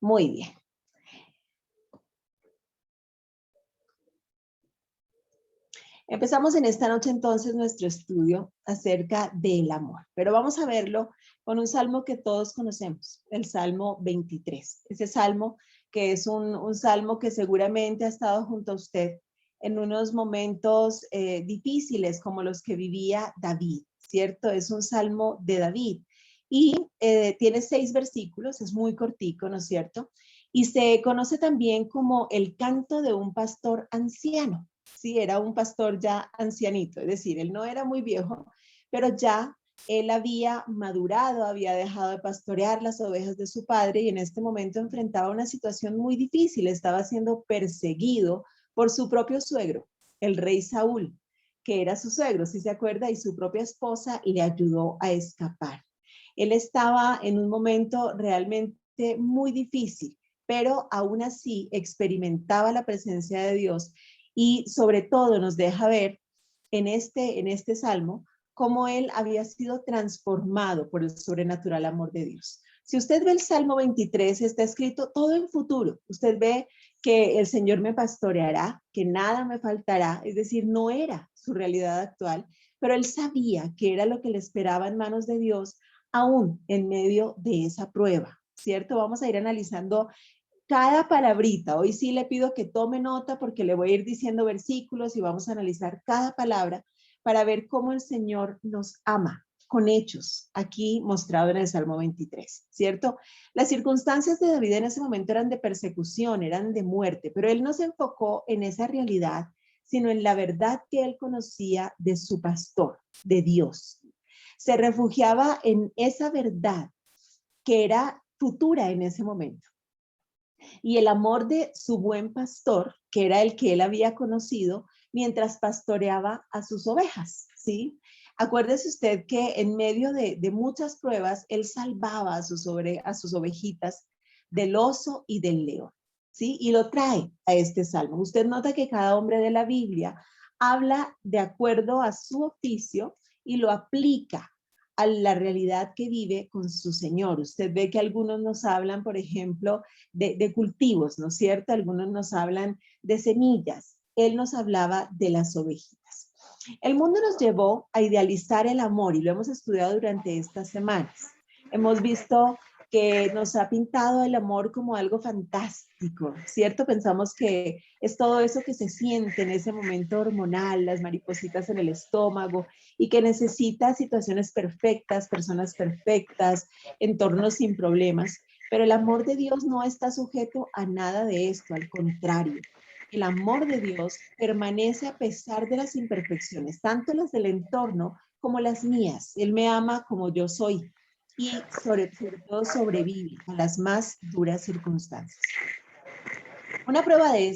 Muy bien. Empezamos en esta noche entonces nuestro estudio acerca del amor, pero vamos a verlo con un salmo que todos conocemos, el Salmo 23. Ese salmo que es un salmo que seguramente ha estado junto a usted en unos momentos difíciles como los que vivía David, ¿cierto? Es un salmo de David y tiene 6 versículos, es muy cortico, ¿no es cierto? Y se conoce también como el canto de un pastor anciano. Sí, era un pastor ya ancianito, es decir, él no era muy viejo, pero ya él había madurado, había dejado de pastorear las ovejas de su padre y en este momento enfrentaba una situación muy difícil, estaba siendo perseguido por su propio suegro, el rey Saúl, que era su suegro, si se acuerda, y su propia esposa le ayudó a escapar. Él estaba en un momento realmente muy difícil, pero aún así experimentaba la presencia de Dios y sobre todo nos deja ver en este salmo cómo él había sido transformado por el sobrenatural amor de Dios. Si usted ve el Salmo 23, está escrito todo en futuro. Usted ve que el Señor me pastoreará, que nada me faltará, es decir, no era su realidad actual, pero él sabía que era lo que le esperaba en manos de Dios, aún en medio de esa prueba, ¿cierto? Vamos a ir analizando cada palabrita. Hoy sí le pido que tome nota porque le voy a ir diciendo versículos y vamos a analizar cada palabra para ver cómo el Señor nos ama con hechos, aquí mostrado en el Salmo 23, ¿cierto? Las circunstancias de David en ese momento eran de persecución, eran de muerte, pero él no se enfocó en esa realidad, sino en la verdad que él conocía de su pastor, de Dios. Se refugiaba en esa verdad que era futura en ese momento y el amor de su buen pastor, que era el que él había conocido mientras pastoreaba a sus ovejas, ¿sí? Acuérdese usted que en medio de muchas pruebas, él salvaba a a sus ovejitas del oso y del león, ¿sí? Y lo trae a este salmo. Usted nota que cada hombre de la Biblia habla de acuerdo a su oficio y lo aplica a la realidad que vive con su Señor. Usted ve que algunos nos hablan, por ejemplo, de cultivos, ¿no es cierto? Algunos nos hablan de semillas. Él nos hablaba de las ovejitas. El mundo nos llevó a idealizar el amor y lo hemos estudiado durante estas semanas. Hemos visto que nos ha pintado el amor como algo fantástico, ¿cierto? Pensamos que es todo eso que se siente en ese momento hormonal, las maripositas en el estómago y que necesita situaciones perfectas, personas perfectas, entornos sin problemas. Pero el amor de Dios no está sujeto a nada de esto, al contrario. El amor de Dios permanece a pesar de las imperfecciones, tanto las del entorno como las mías. Él me ama como yo soy y sobre todo sobrevive a las más duras circunstancias. Una prueba de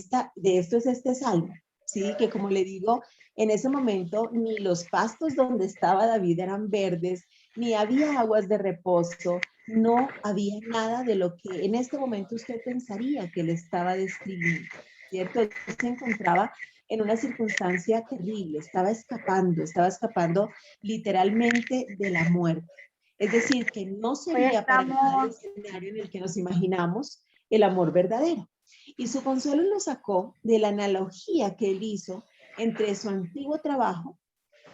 esto es este salmo, ¿sí? Que como le digo, en ese momento ni los pastos donde estaba David eran verdes, ni había aguas de reposo, no había nada de lo que en este momento usted pensaría que le estaba describiendo, ¿cierto? Él se encontraba en una circunstancia terrible, estaba escapando literalmente de la muerte. Es decir, que no Hoy sería para nada el estamos, escenario en el que nos imaginamos el amor verdadero. Y su consuelo lo sacó de la analogía que él hizo entre su antiguo trabajo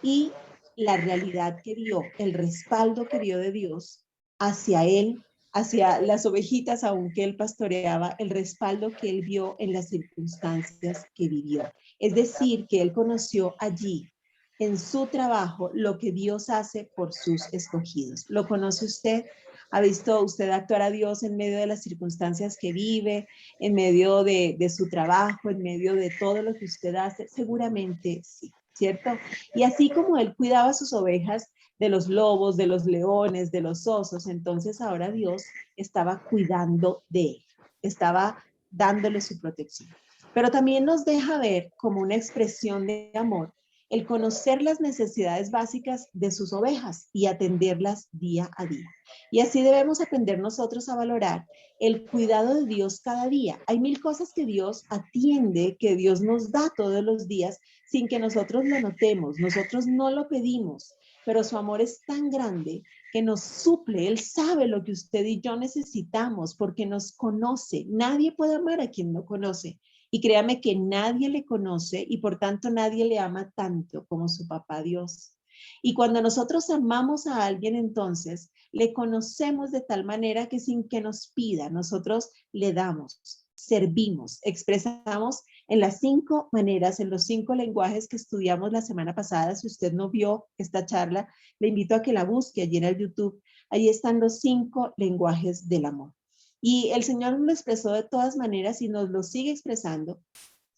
y la realidad que vio, el respaldo que vio de Dios hacia él, hacia las ovejitas, aunque él pastoreaba, el respaldo que él vio en las circunstancias que vivió. Es decir, que él conoció allí, en su trabajo, lo que Dios hace por sus escogidos. ¿Lo conoce usted? ¿Ha visto usted actuar a Dios en medio de las circunstancias que vive, en medio de su trabajo, en medio de todo lo que usted hace? Seguramente sí, ¿cierto? Y así como él cuidaba sus ovejas de los lobos, de los leones, de los osos, entonces ahora Dios estaba cuidando de él, estaba dándole su protección. Pero también nos deja ver como una expresión de amor el conocer las necesidades básicas de sus ovejas y atenderlas día a día. Y así debemos aprender nosotros a valorar el cuidado de Dios cada día. Hay mil cosas que Dios atiende, que Dios nos da todos los días sin que nosotros lo notemos. Nosotros no lo pedimos, pero su amor es tan grande que nos suple. Él sabe lo que usted y yo necesitamos porque nos conoce. Nadie puede amar a quien no conoce. Y créame que nadie le conoce y por tanto nadie le ama tanto como su papá Dios. Y cuando nosotros amamos a alguien, entonces le conocemos de tal manera que sin que nos pida, nosotros le damos, servimos, expresamos en las 5 maneras, en los 5 lenguajes que estudiamos la semana pasada. Si usted no vio esta charla, le invito a que la busque allí en el YouTube. Ahí están los 5 lenguajes del amor. Y el Señor nos lo expresó de todas maneras y nos lo sigue expresando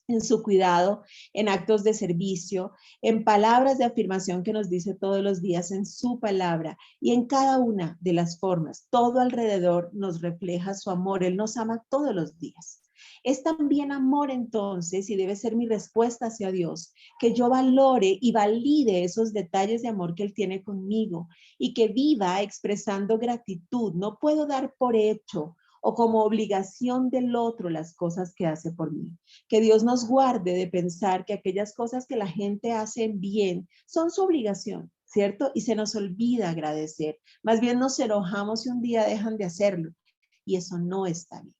en su cuidado, en actos de servicio, en palabras de afirmación que nos dice todos los días en su palabra y en cada una de las formas. Todo alrededor nos refleja su amor. Él nos ama todos los días. Es también amor entonces, y debe ser mi respuesta hacia Dios, que yo valore y valide esos detalles de amor que Él tiene conmigo y que viva expresando gratitud. No puedo dar por hecho o como obligación del otro las cosas que hace por mí. Que Dios nos guarde de pensar que aquellas cosas que la gente hace bien son su obligación, ¿cierto? Y se nos olvida agradecer. Más bien nos enojamos y un día dejan de hacerlo. Y eso no está bien.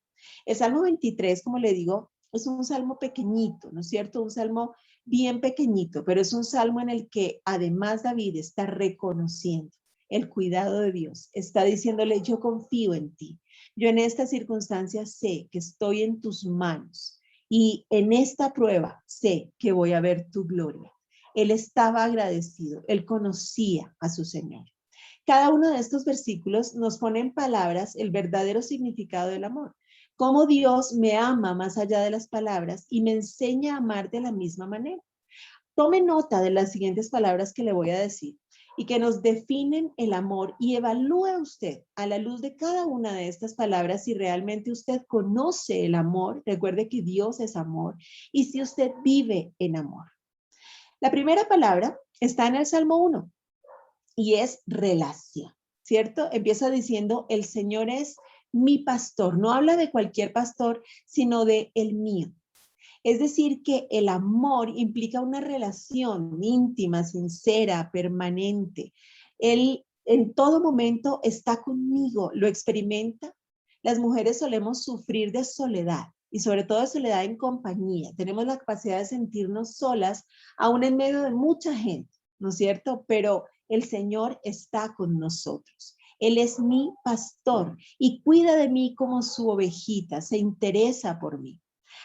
El Salmo 23, como le digo, es un salmo pequeñito, ¿no es cierto? Un salmo bien pequeñito, pero es un salmo en el que además David está reconociendo el cuidado de Dios. Está diciéndole, yo confío en ti. Yo en estas circunstancias sé que estoy en tus manos y en esta prueba sé que voy a ver tu gloria. Él estaba agradecido, él conocía a su Señor. Cada uno de estos versículos nos pone en palabras el verdadero significado del amor. Cómo Dios me ama más allá de las palabras y me enseña a amar de la misma manera. Tome nota de las siguientes palabras que le voy a decir y que nos definen el amor y evalúe usted a la luz de cada una de estas palabras si realmente usted conoce el amor. Recuerde que Dios es amor y si usted vive en amor. La primera palabra está en el Salmo 1 y es relación, ¿cierto? Empieza diciendo, el Señor es mi pastor. No habla de cualquier pastor, sino de el mío. Es decir, que el amor implica una relación íntima, sincera, permanente. Él en todo momento está conmigo, lo experimenta. Las mujeres solemos sufrir de soledad y sobre todo de soledad en compañía. Tenemos la capacidad de sentirnos solas, aún en medio de mucha gente, ¿no es cierto? Pero el Señor está con nosotros. Él es mi pastor y cuida de mí como su ovejita, se interesa por mí.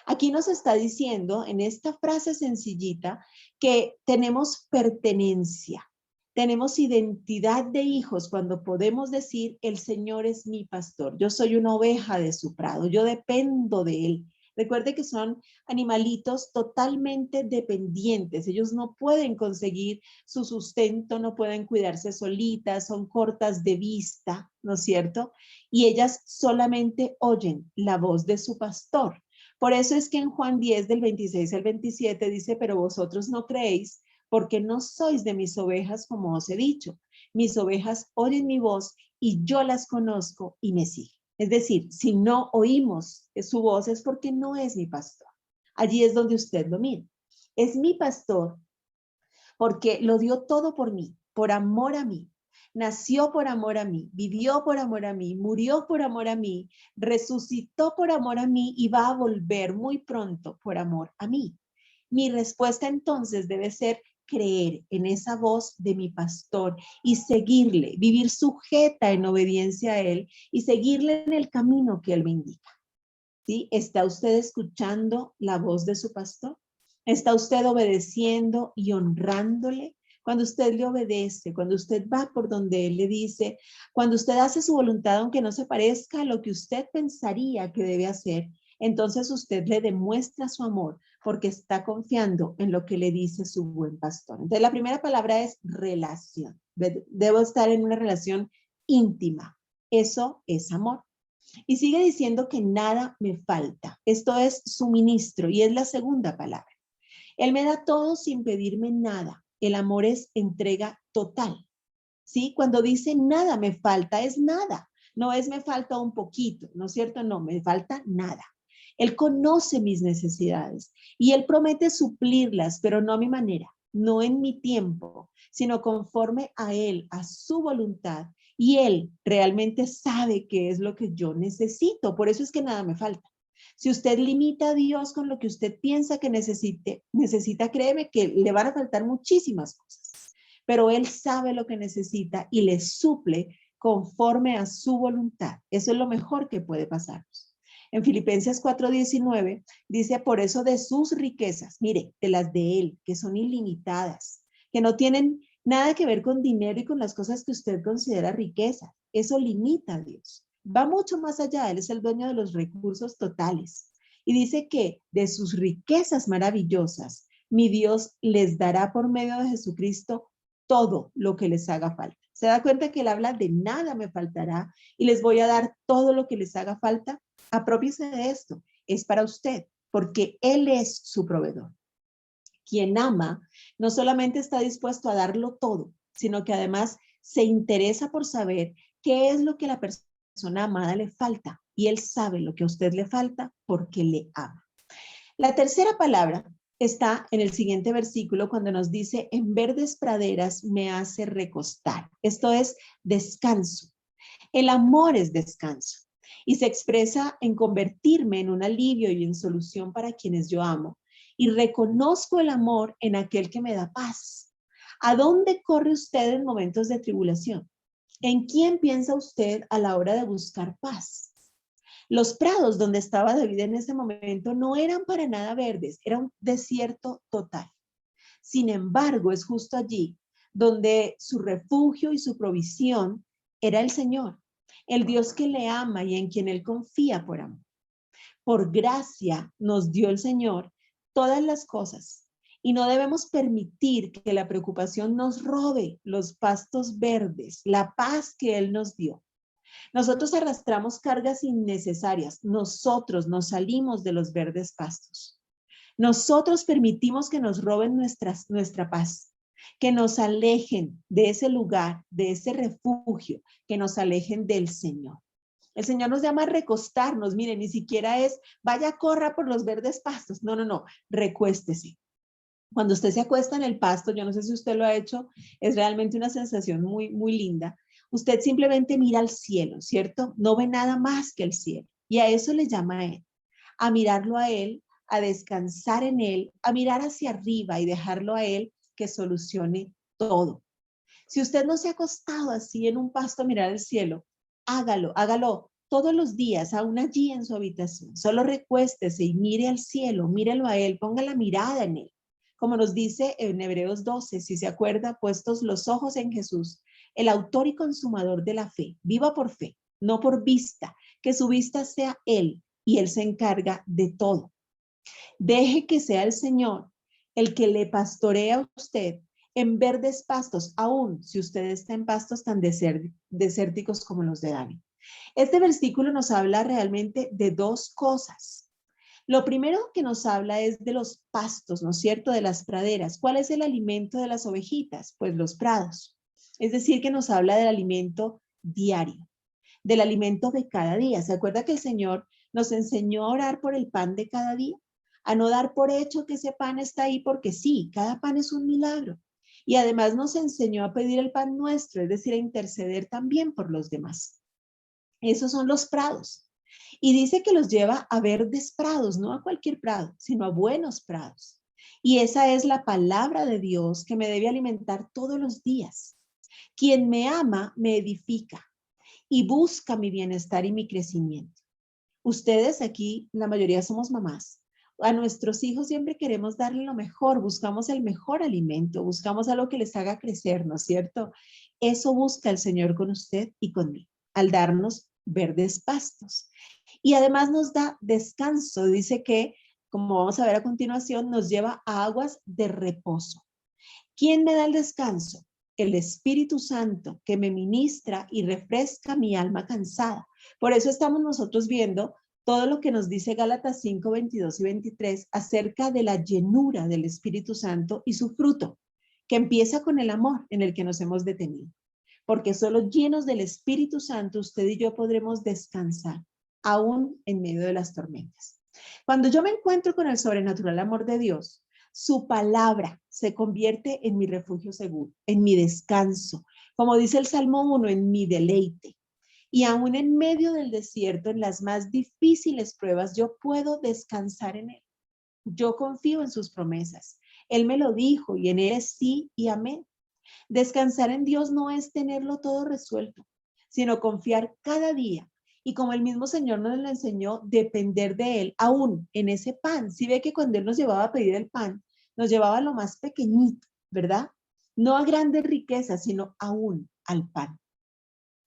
Aquí nos está diciendo en esta frase sencillita que tenemos pertenencia, tenemos identidad de hijos cuando podemos decir el Señor es mi pastor, yo soy una oveja de su prado, yo dependo de él. Recuerde que son animalitos totalmente dependientes, ellos no pueden conseguir su sustento, no pueden cuidarse solitas, son cortas de vista, ¿no es cierto? Y ellas solamente oyen la voz de su pastor. Por eso es que en Juan 10, del 26 al 27 dice, pero vosotros no creéis porque no sois de mis ovejas como os he dicho. Mis ovejas oyen mi voz y yo las conozco y me siguen. Es decir, si no oímos su voz es porque no es mi pastor. Allí es donde usted lo mira. Es mi pastor porque lo dio todo por mí, por amor a mí. Nació por amor a mí, vivió por amor a mí, murió por amor a mí, resucitó por amor a mí y va a volver muy pronto por amor a mí. Mi respuesta entonces debe ser creer en esa voz de mi pastor y seguirle, vivir sujeta en obediencia a él y seguirle en el camino que él me indica. ¿Sí? ¿Está usted escuchando la voz de su pastor? ¿Está usted obedeciendo y honrándole? Cuando usted le obedece, cuando usted va por donde él le dice, cuando usted hace su voluntad aunque no se parezca a lo que usted pensaría que debe hacer, entonces usted le demuestra su amor porque está confiando en lo que le dice su buen pastor. Entonces la primera palabra es relación. Debo estar en una relación íntima. Eso es amor. Y sigue diciendo que nada me falta. Esto es suministro y es la segunda palabra. Él me da todo sin pedirme nada. El amor es entrega total. ¿Sí? Cuando dice nada me falta, es nada. No es me falta un poquito, ¿no es cierto? No, me falta nada. Él conoce mis necesidades y él promete suplirlas, pero no a mi manera, no en mi tiempo, sino conforme a Él, a su voluntad. Y Él realmente sabe qué es lo que yo necesito. Por eso es que nada me falta. Si usted limita a Dios con lo que usted piensa que necesita, créeme que le van a faltar muchísimas cosas. Pero Él sabe lo que necesita y le suple conforme a su voluntad. Eso es lo mejor que puede pasarnos. En Filipenses 4:19 dice, por eso de sus riquezas, mire, de las de Él, que son ilimitadas, que no tienen nada que ver con dinero y con las cosas que usted considera riqueza. Eso limita a Dios. Va mucho más allá. Él es el dueño de los recursos totales. Y dice que de sus riquezas maravillosas, mi Dios les dará por medio de Jesucristo todo lo que les haga falta. ¿Se da cuenta que Él habla de nada me faltará y les voy a dar todo lo que les haga falta? Apropiese de esto. Es para usted, porque Él es su proveedor. Quien ama no solamente está dispuesto a darlo todo, sino que además se interesa por saber qué es lo que a la persona amada le falta. Y Él sabe lo que a usted le falta porque le ama. La tercera palabra está en el siguiente versículo cuando nos dice, en verdes praderas me hace recostar. Esto es descanso. El amor es descanso y se expresa en convertirme en un alivio y en solución para quienes yo amo. Y reconozco el amor en aquel que me da paz. ¿A dónde corre usted en momentos de tribulación? ¿En quién piensa usted a la hora de buscar paz? Los prados donde estaba David en ese momento no eran para nada verdes, era un desierto total. Sin embargo, es justo allí donde su refugio y su provisión era el Señor, el Dios que le ama y en quien él confía por amor. Por gracia nos dio el Señor todas las cosas y no debemos permitir que la preocupación nos robe los pastos verdes, la paz que Él nos dio. Nosotros arrastramos cargas innecesarias, nosotros nos salimos de los verdes pastos. Nosotros permitimos que nos roben nuestra paz, que nos alejen de ese lugar, de ese refugio, que nos alejen del Señor. El Señor nos llama a recostarnos, mire, ni siquiera es, vaya, corra por los verdes pastos. No, recuéstese. Cuando usted se acuesta en el pasto, yo no sé si usted lo ha hecho, es realmente una sensación muy, muy linda. Usted simplemente mira al cielo, ¿cierto? No ve nada más que el cielo. Y a eso le llama a Él, a mirarlo a Él, a descansar en Él, a mirar hacia arriba y dejarlo a Él que solucione todo. Si usted no se ha acostado así en un pasto a mirar el cielo, hágalo todos los días, aún allí en su habitación. Solo recuéstese y mire al cielo, mírelo a Él, ponga la mirada en Él. Como nos dice en Hebreos 12, si se acuerda, puestos los ojos en Jesús, el autor y consumador de la fe. Viva por fe, no por vista, que su vista sea Él y Él se encarga de todo. Deje que sea el Señor el que le pastorea a usted en verdes pastos, aun si usted está en pastos tan desérticos como los de David. Este versículo nos habla realmente de dos cosas. Lo primero que nos habla es de los pastos, ¿no es cierto? De las praderas. ¿Cuál es el alimento de las ovejitas? Pues los prados. Es decir, que nos habla del alimento diario, del alimento de cada día. ¿Se acuerda que el Señor nos enseñó a orar por el pan de cada día? A no dar por hecho que ese pan está ahí porque sí, cada pan es un milagro. Y además nos enseñó a pedir el pan nuestro, es decir, a interceder también por los demás. Esos son los prados. Y dice que los lleva a verdes prados, no a cualquier prado, sino a buenos prados. Y esa es la palabra de Dios que me debe alimentar todos los días. Quien me ama, me edifica y busca mi bienestar y mi crecimiento. Ustedes aquí, la mayoría somos mamás. A nuestros hijos siempre queremos darle lo mejor, buscamos el mejor alimento, buscamos algo que les haga crecer, ¿no es cierto? Eso busca el Señor con usted y conmigo, al darnos verdes pastos. Y además nos da descanso, dice que, como vamos a ver a continuación, nos lleva a aguas de reposo. ¿Quién me da el descanso? El Espíritu Santo que me ministra y refresca mi alma cansada. Por eso estamos nosotros viendo todo lo que nos dice Gálatas 5, 22 y 23 acerca de la llenura del Espíritu Santo y su fruto, que empieza con el amor en el que nos hemos detenido. Porque solo llenos del Espíritu Santo usted y yo podremos descansar, aún en medio de las tormentas. Cuando yo me encuentro con el sobrenatural amor de Dios, Su palabra se convierte en mi refugio seguro, en mi descanso. Como dice el Salmo 1, en mi deleite. Y aún en medio del desierto, en las más difíciles pruebas, yo puedo descansar en Él. Yo confío en sus promesas. Él me lo dijo y en Él es sí y amén. Descansar en Dios no es tenerlo todo resuelto, sino confiar cada día. Y como el mismo Señor nos lo enseñó, depender de Él, aún en ese pan. Si ve que cuando Él nos llevaba a pedir el pan, nos llevaba a lo más pequeñito, ¿verdad? No a grandes riquezas, sino aún al pan.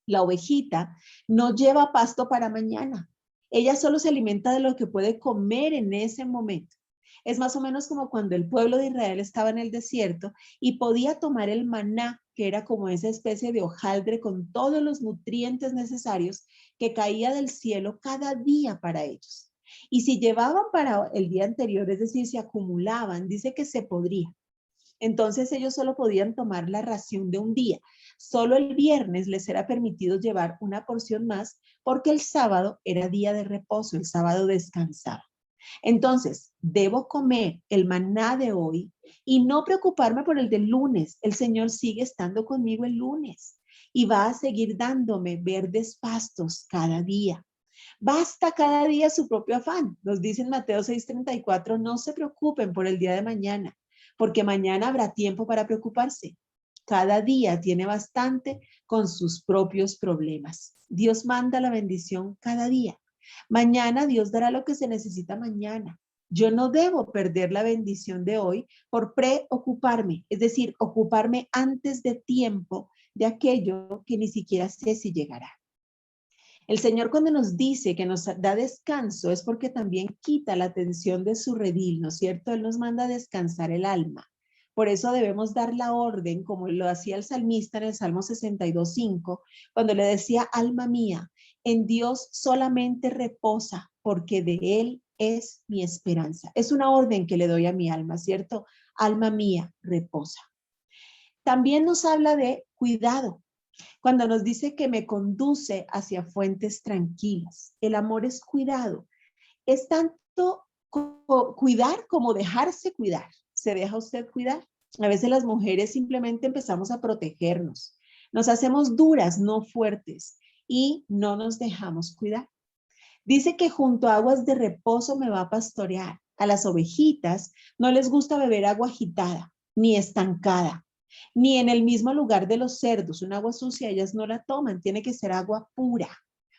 La ovejita no lleva pasto para mañana. Ella solo se alimenta de lo que puede comer en ese momento. Es más o menos como cuando el pueblo de Israel estaba en el desierto y podía tomar el maná, que era como esa especie de hojaldre con todos los nutrientes necesarios que caía del cielo cada día para ellos. Y si llevaban para el día anterior, es decir, si acumulaban, dice que se podría. Entonces ellos solo podían tomar la ración de un día. Solo el viernes les era permitido llevar una porción más porque el sábado era día de reposo, el sábado descansaba. Entonces, debo comer el maná de hoy y no preocuparme por el del lunes. El Señor sigue estando conmigo el lunes y va a seguir dándome verdes pastos cada día. Basta cada día su propio afán. Nos dice en Mateo 6:34, no se preocupen por el día de mañana, porque mañana habrá tiempo para preocuparse. Cada día tiene bastante con sus propios problemas. Dios manda la bendición cada día. Mañana Dios dará lo que se necesita mañana. Yo no debo perder la bendición de hoy por preocuparme, es decir, ocuparme antes de tiempo de aquello que ni siquiera sé si llegará. El Señor cuando nos dice que nos da descanso es porque también quita la tensión de su redil, ¿no es cierto? Él nos manda a descansar el alma. Por eso debemos dar la orden, como lo hacía el salmista en el Salmo 62:5, cuando le decía, alma mía, en Dios solamente reposa, porque de Él es mi esperanza. Es una orden que le doy a mi alma, ¿cierto? Alma mía, reposa. También nos habla de cuidado. Cuando nos dice que me conduce hacia fuentes tranquilas. El amor es cuidado. Es tanto cuidar como dejarse cuidar. ¿Se deja usted cuidar? A veces las mujeres simplemente empezamos a protegernos. Nos hacemos duras, no fuertes, y no nos dejamos cuidar. Dice que junto a aguas de reposo me va a pastorear. A las ovejitas no les gusta beber agua agitada, ni estancada, ni en el mismo lugar de los cerdos. Un agua sucia ellas no la toman, tiene que ser agua pura.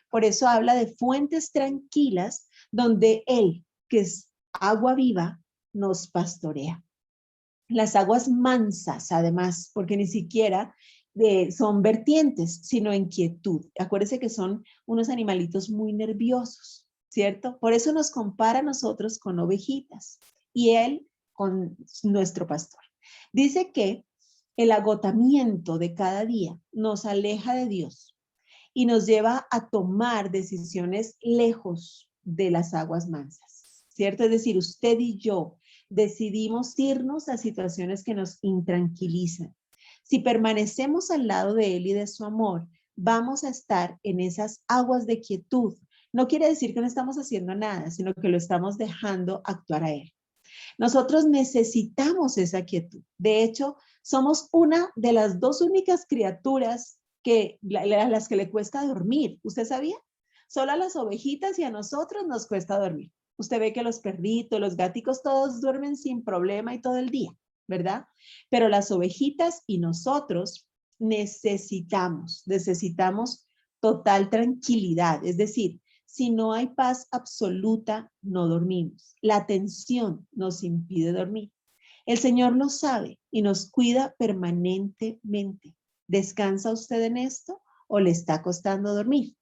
Por eso habla de fuentes tranquilas donde Él, que es agua viva, nos pastorea. Las aguas mansas, además, porque ni siquiera son vertientes, sino en quietud. Acuérdense que son unos animalitos muy nerviosos, ¿cierto? Por eso nos compara a nosotros con ovejitas y Él con nuestro pastor. Dice que el agotamiento de cada día nos aleja de Dios y nos lleva a tomar decisiones lejos de las aguas mansas, ¿cierto? Es decir, usted y yo decidimos irnos a situaciones que nos intranquilizan. Si permanecemos al lado de Él y de su amor, vamos a estar en esas aguas de quietud. No quiere decir que no estamos haciendo nada, sino que lo estamos dejando actuar a Él. Nosotros necesitamos esa quietud. De hecho, somos una de las dos únicas criaturas a las que le cuesta dormir. ¿Usted sabía? Solo a las ovejitas y a nosotros nos cuesta dormir. Usted ve que los perritos, los gaticos, todos duermen sin problema y todo el día, ¿verdad? Pero las ovejitas y nosotros necesitamos total tranquilidad. Es decir, si no hay paz absoluta, no dormimos. La tensión nos impide dormir. El Señor lo sabe y nos cuida permanentemente. ¿Descansa usted en esto o le está costando dormir?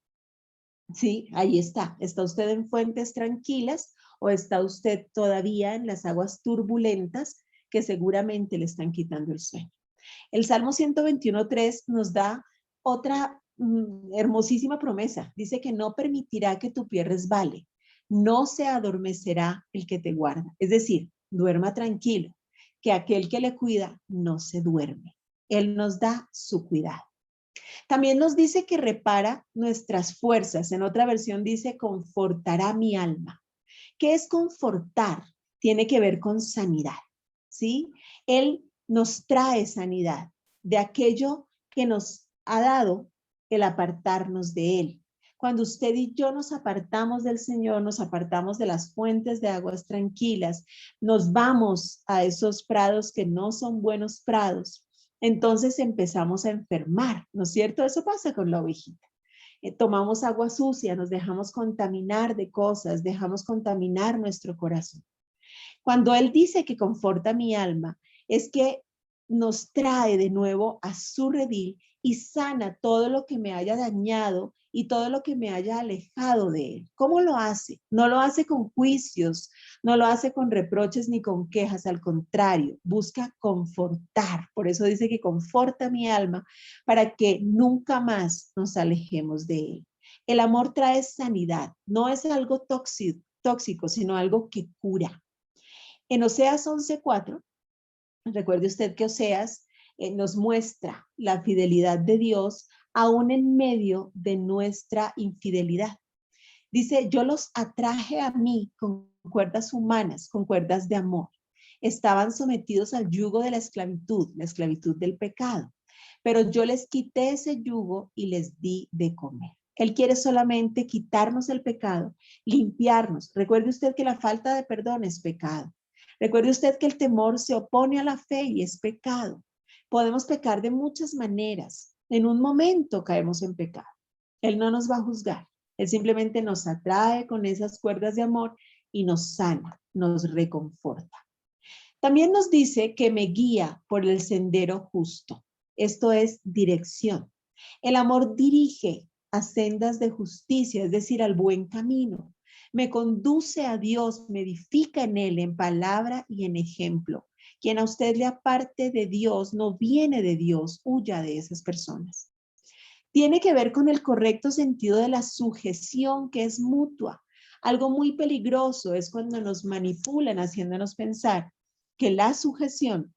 Sí, ahí está. ¿Está usted en fuentes tranquilas o está usted todavía en las aguas turbulentas que seguramente le están quitando el sueño? El Salmo 121:3 nos da otra hermosísima promesa. Dice que no permitirá que tu pie resbale. No se adormecerá el que te guarda. Es decir, duerma tranquilo, que aquel que le cuida no se duerme. Él nos da su cuidado. También nos dice que repara nuestras fuerzas. En otra versión dice, confortará mi alma. ¿Qué es confortar? Tiene que ver con sanidad. ¿sí? Él nos trae sanidad de aquello que nos ha dado el apartarnos de Él. Cuando usted y yo nos apartamos del Señor, nos apartamos de las fuentes de aguas tranquilas, nos vamos a esos prados que no son buenos prados, entonces empezamos a enfermar, ¿no es cierto? Eso pasa con la ovejita. Tomamos agua sucia, nos dejamos contaminar de cosas, dejamos contaminar nuestro corazón. Cuando Él dice que conforta mi alma, es que nos trae de nuevo a su redil y sana todo lo que me haya dañado y todo lo que me haya alejado de Él. ¿Cómo lo hace? No lo hace con juicios, no lo hace con reproches ni con quejas, al contrario, busca confortar. Por eso dice que conforta mi alma para que nunca más nos alejemos de Él. El amor trae sanidad, no es algo tóxico, sino algo que cura. En Oseas 11:4, recuerde usted que Oseas nos muestra la fidelidad de Dios aún en medio de nuestra infidelidad. Dice, yo los atraje a mí con cuerdas humanas, con cuerdas de amor. Estaban sometidos al yugo de la esclavitud del pecado. Pero yo les quité ese yugo y les di de comer. Él quiere solamente quitarnos el pecado, limpiarnos. Recuerde usted que la falta de perdón es pecado. Recuerde usted que el temor se opone a la fe y es pecado. Podemos pecar de muchas maneras. En un momento caemos en pecado. Él no nos va a juzgar. Él simplemente nos atrae con esas cuerdas de amor y nos sana, nos reconforta. También nos dice que me guía por el sendero justo. Esto es dirección. El amor dirige a sendas de justicia, es decir, al buen camino. Me conduce a Dios, me edifica en Él, en palabra y en ejemplo. Quien a usted le aparte de Dios, no viene de Dios, huya de esas personas. Tiene que ver con el correcto sentido de la sujeción, que es mutua. Algo muy peligroso es cuando nos manipulan haciéndonos pensar que la sujeción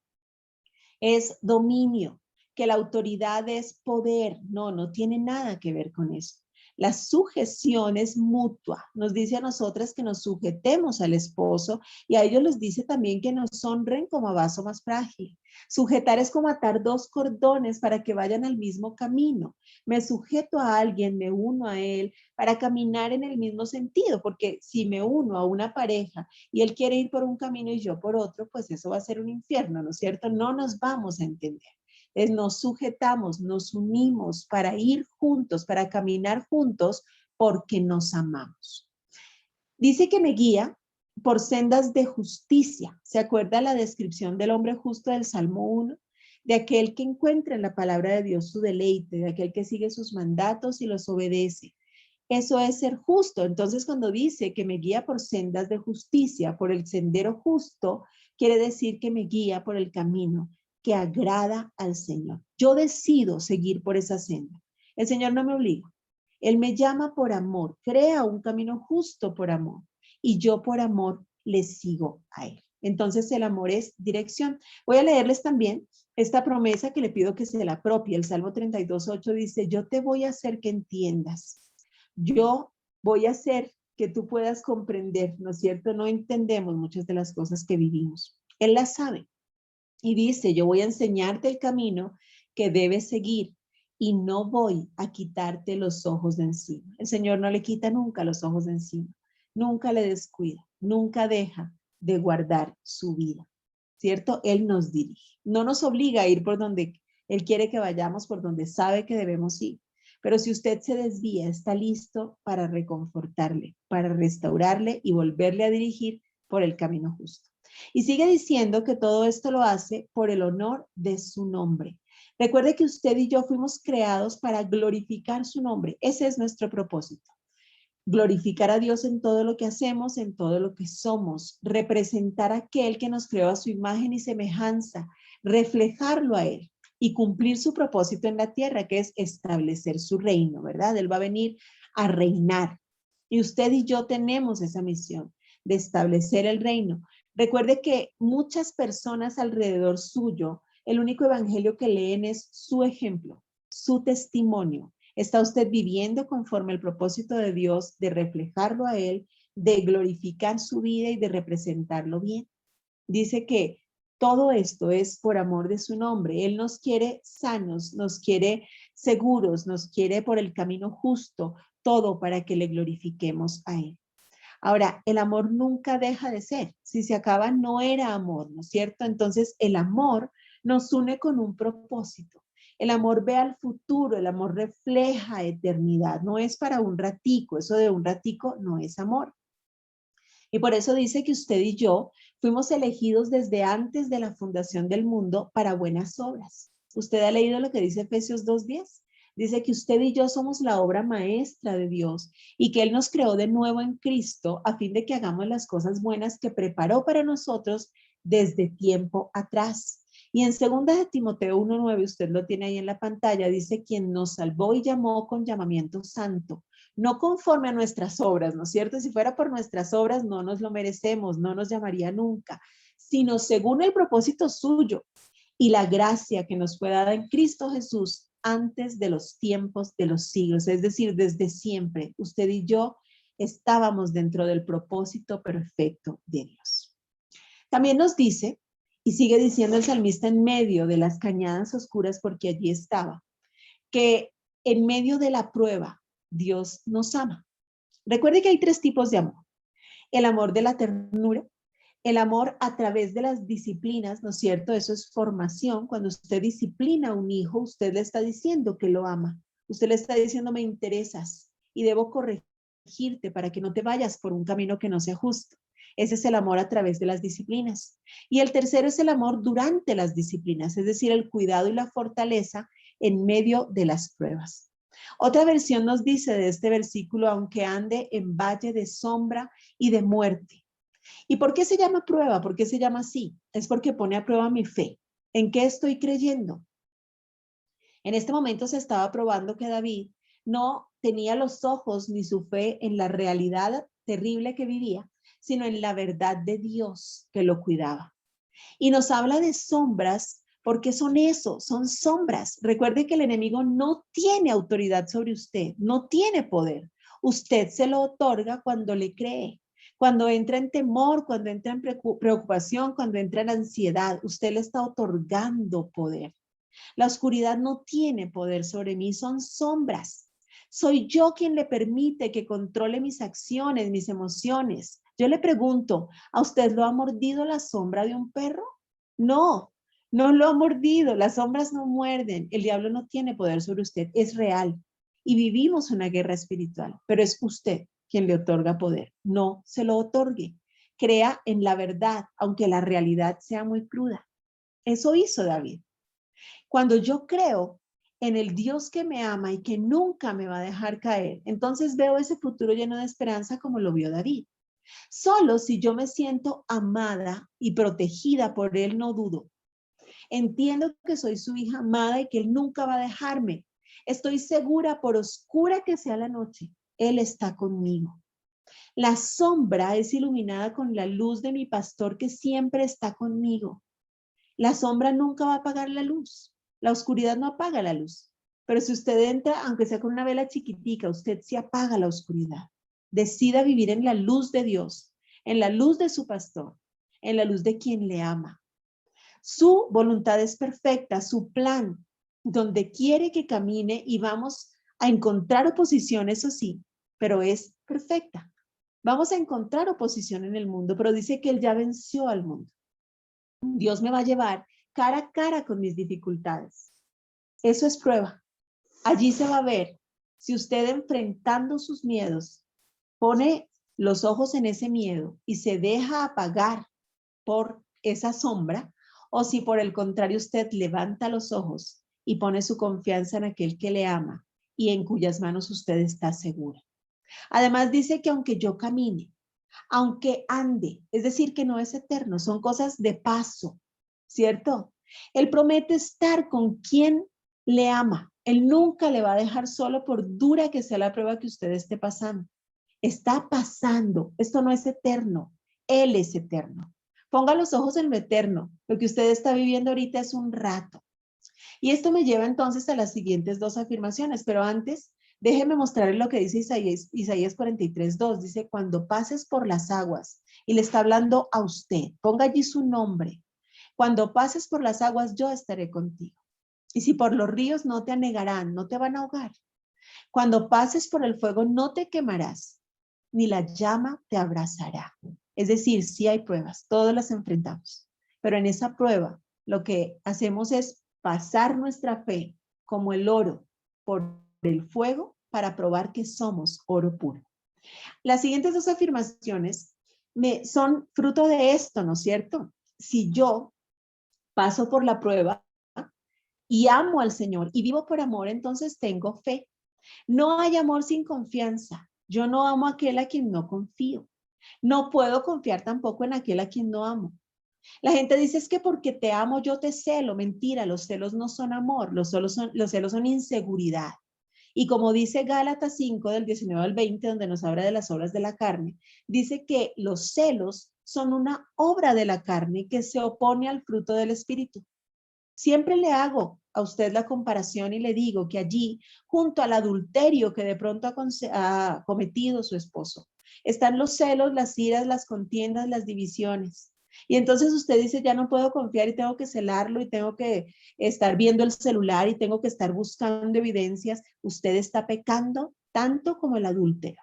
es dominio, que la autoridad es poder. No, no tiene nada que ver con eso. La sujeción es mutua. Nos dice a nosotras que nos sujetemos al esposo y a ellos les dice también que nos honren como a vaso más frágil. Sujetar es como atar dos cordones para que vayan al mismo camino. Me sujeto a alguien, me uno a él para caminar en el mismo sentido, porque si me uno a una pareja y él quiere ir por un camino y yo por otro, pues eso va a ser un infierno, ¿no es cierto? No nos vamos a entender. Nos sujetamos, nos unimos para ir juntos, para caminar juntos, porque nos amamos. Dice que me guía por sendas de justicia. ¿Se acuerda la descripción del hombre justo del Salmo 1? De aquel que encuentra en la palabra de Dios su deleite, de aquel que sigue sus mandatos y los obedece. Eso es ser justo. Entonces, cuando dice que me guía por sendas de justicia, por el sendero justo, quiere decir que me guía por el camino que agrada al Señor. Yo decido seguir por esa senda. El Señor no me obliga. Él me llama por amor, crea un camino justo por amor y yo por amor le sigo a Él. Entonces el amor es dirección. Voy a leerles también esta promesa que le pido que se la apropie. El Salmo 32:8 dice, yo te voy a hacer que entiendas. Yo voy a hacer que tú puedas comprender, ¿no es cierto? No entendemos muchas de las cosas que vivimos. Él las sabe. Y dice, yo voy a enseñarte el camino que debes seguir y no voy a quitarte los ojos de encima. El Señor no le quita nunca los ojos de encima, nunca le descuida, nunca deja de guardar su vida, ¿cierto? Él nos dirige, no nos obliga a ir por donde Él quiere que vayamos, por donde sabe que debemos ir. Pero si usted se desvía, está listo para reconfortarle, para restaurarle y volverle a dirigir por el camino justo. Y sigue diciendo que todo esto lo hace por el honor de su nombre. Recuerde que usted y yo fuimos creados para glorificar su nombre. Ese es nuestro propósito. Glorificar a Dios en todo lo que hacemos, en todo lo que somos. Representar a aquel que nos creó a su imagen y semejanza. Reflejarlo a Él y cumplir su propósito en la tierra, que es establecer su reino, ¿verdad? Él va a venir a reinar. Y usted y yo tenemos esa misión de establecer el reino. Recuerde que muchas personas alrededor suyo, el único evangelio que leen es su ejemplo, su testimonio. ¿Está usted viviendo conforme al propósito de Dios de reflejarlo a Él, de glorificar su vida y de representarlo bien? Dice que Todo esto es por amor de su nombre. Él nos quiere sanos, nos quiere seguros, nos quiere por el camino justo, todo para que le glorifiquemos a Él. Ahora, el amor nunca deja de ser. Si se acaba, no era amor, ¿no es cierto? Entonces, el amor nos une con un propósito. El amor ve al futuro, el amor refleja eternidad. No es para un ratico, eso de un ratico no es amor. Y por eso dice que usted y yo fuimos elegidos desde antes de la fundación del mundo para buenas obras. ¿Usted ha leído lo que dice Efesios 2:10? Dice que usted y yo somos la obra maestra de Dios y que Él nos creó de nuevo en Cristo a fin de que hagamos las cosas buenas que preparó para nosotros desde tiempo atrás. Y en 2 de Timoteo 1:9, usted lo tiene ahí en la pantalla, dice quien nos salvó y llamó con llamamiento santo, no conforme a nuestras obras, ¿no es cierto? Si fuera por nuestras obras no nos lo merecemos, no nos llamaría nunca, sino según el propósito suyo y la gracia que nos fue dada en Cristo Jesús antes de los tiempos de los siglos, es decir, desde siempre, usted y yo estábamos dentro del propósito perfecto de Dios. También nos dice, y sigue diciendo el salmista en medio de las cañadas oscuras, porque allí estaba, que en medio de la prueba Dios nos ama. Recuerde que hay 3 tipos de amor. El amor de la ternura, el amor a través de las disciplinas, ¿no es cierto? Eso es formación. Cuando usted disciplina a un hijo, usted le está diciendo que lo ama. Usted le está diciendo, me interesas y debo corregirte para que no te vayas por un camino que no sea justo. Ese es el amor a través de las disciplinas. Y el tercero es el amor durante las disciplinas, es decir, el cuidado y la fortaleza en medio de las pruebas. Otra versión nos dice de este versículo, aunque ande en valle de sombra y de muerte. ¿Y por qué se llama prueba? ¿Por qué se llama así? Es porque pone a prueba mi fe. ¿En qué estoy creyendo? En este momento se estaba probando que David no tenía los ojos ni su fe en la realidad terrible que vivía, sino en la verdad de Dios que lo cuidaba. Y nos habla de sombras porque son eso, son sombras. Recuerde que el enemigo no tiene autoridad sobre usted, no tiene poder. Usted se lo otorga cuando le cree. Cuando entra en temor, cuando entra en preocupación, cuando entra en ansiedad, usted le está otorgando poder. La oscuridad no tiene poder sobre mí, son sombras. Soy yo quien le permite que controle mis acciones, mis emociones. Yo le pregunto, ¿a usted lo ha mordido la sombra de un perro? No, no lo ha mordido. Las sombras no muerden. El diablo no tiene poder sobre usted. Es real. Y vivimos una guerra espiritual, pero es usted quien le otorga poder. No se lo otorgue. Crea en la verdad, aunque la realidad sea muy cruda. Eso hizo David. Cuando yo creo en el Dios que me ama y que nunca me va a dejar caer, entonces veo ese futuro lleno de esperanza como lo vio David. Solo si yo me siento amada y protegida por Él, no dudo. Entiendo que soy su hija amada y que Él nunca va a dejarme. Estoy segura, por oscura que sea la noche, Él está conmigo. La sombra es iluminada con la luz de mi pastor que siempre está conmigo. La sombra nunca va a apagar la luz. La oscuridad no apaga la luz. Pero si usted entra, aunque sea con una vela chiquitica, usted sí apaga la oscuridad. Decida vivir en la luz de Dios, en la luz de su pastor, en la luz de quien le ama. Su voluntad es perfecta, su plan, donde quiere que camine y vamos a encontrar oposición, eso sí, pero es perfecta. Vamos a encontrar oposición en el mundo, pero dice que Él ya venció al mundo. Dios me va a llevar cara a cara con mis dificultades. Eso es prueba. Allí se va a ver si usted enfrentando sus miedos pone los ojos en ese miedo y se deja apagar por esa sombra, o si por el contrario usted levanta los ojos y pone su confianza en aquel que le ama y en cuyas manos usted está segura. Además dice que aunque yo camine, aunque ande, es decir, que no es eterno, son cosas de paso, ¿cierto? Él promete estar con quien le ama. Él nunca le va a dejar solo por dura que sea la prueba que usted esté pasando. Está pasando, esto no es eterno, Él es eterno. Ponga los ojos en lo eterno, lo que usted está viviendo ahorita es un rato. Y esto me lleva entonces a las siguientes 2 afirmaciones, pero antes déjeme mostrarle lo que dice Isaías 43:2. Dice, cuando pases por las aguas, y le está hablando a usted, ponga allí su nombre. Cuando pases por las aguas, yo estaré contigo. Y si por los ríos, no te anegarán, no te van a ahogar. Cuando pases por el fuego, no te quemarás, ni la llama te abrazará. Es decir, sí hay pruebas, todas las enfrentamos. Pero en esa prueba, lo que hacemos es pasar nuestra fe como el oro por el fuego para probar que somos oro puro. Las siguientes dos afirmaciones son fruto de esto, ¿no es cierto? Si yo paso por la prueba y amo al Señor y vivo por amor, entonces tengo fe. No hay amor sin confianza. Yo no amo a aquel a quien no confío. No puedo confiar tampoco en aquel a quien no amo. La gente dice es que porque te amo yo te celo. Mentira, los celos no son amor, los celos son inseguridad. Y como dice Gálatas 5 del 19 al 20, donde nos habla de las obras de la carne, dice que los celos son una obra de la carne que se opone al fruto del Espíritu. Siempre le hago a usted la comparación y le digo que allí, junto al adulterio que de pronto ha cometido su esposo, están los celos, las iras, las contiendas, las divisiones. Y entonces usted dice, ya no puedo confiar y tengo que celarlo y tengo que estar viendo el celular y tengo que estar buscando evidencias. Usted está pecando tanto como el adúltero.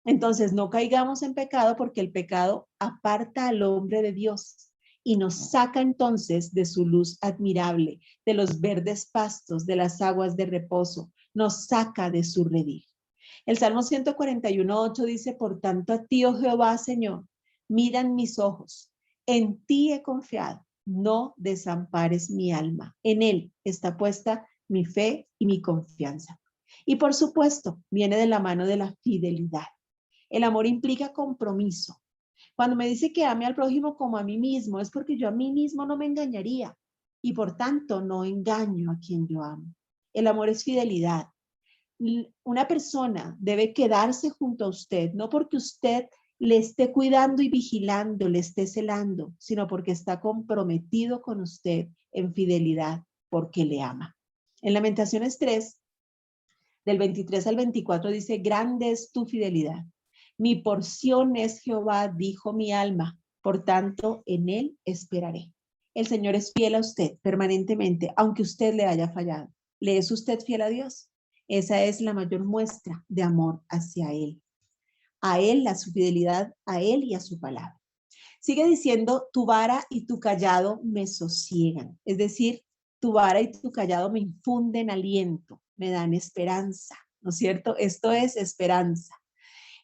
Entonces no caigamos en pecado porque el pecado aparta al hombre de Dios y nos saca entonces de su luz admirable, de los verdes pastos, de las aguas de reposo, nos saca de su redil. El Salmo 141:8 dice, por tanto a ti, oh Jehová, Señor, miran mis ojos, en ti he confiado, no desampares mi alma, en él está puesta mi fe y mi confianza. Y por supuesto, viene de la mano de la fidelidad. El amor implica compromiso. Cuando me dice que ame al prójimo como a mí mismo, es porque yo a mí mismo no me engañaría y por tanto no engaño a quien yo amo. El amor es fidelidad. Una persona debe quedarse junto a usted, no porque usted le esté cuidando y vigilando, le esté celando, sino porque está comprometido con usted en fidelidad, porque le ama. En Lamentaciones 3, del 23 al 24 dice, grande es tu fidelidad. Mi porción es Jehová, dijo mi alma, por tanto en él esperaré. El Señor es fiel a usted permanentemente, aunque usted le haya fallado. ¿Le es usted fiel a Dios? Esa es la mayor muestra de amor hacia él. A él, a su fidelidad, a él y a su palabra. Sigue diciendo, tu vara y tu callado me sosiegan. Es decir, tu vara y tu callado me infunden aliento, me dan esperanza, ¿no es cierto? Esto es esperanza.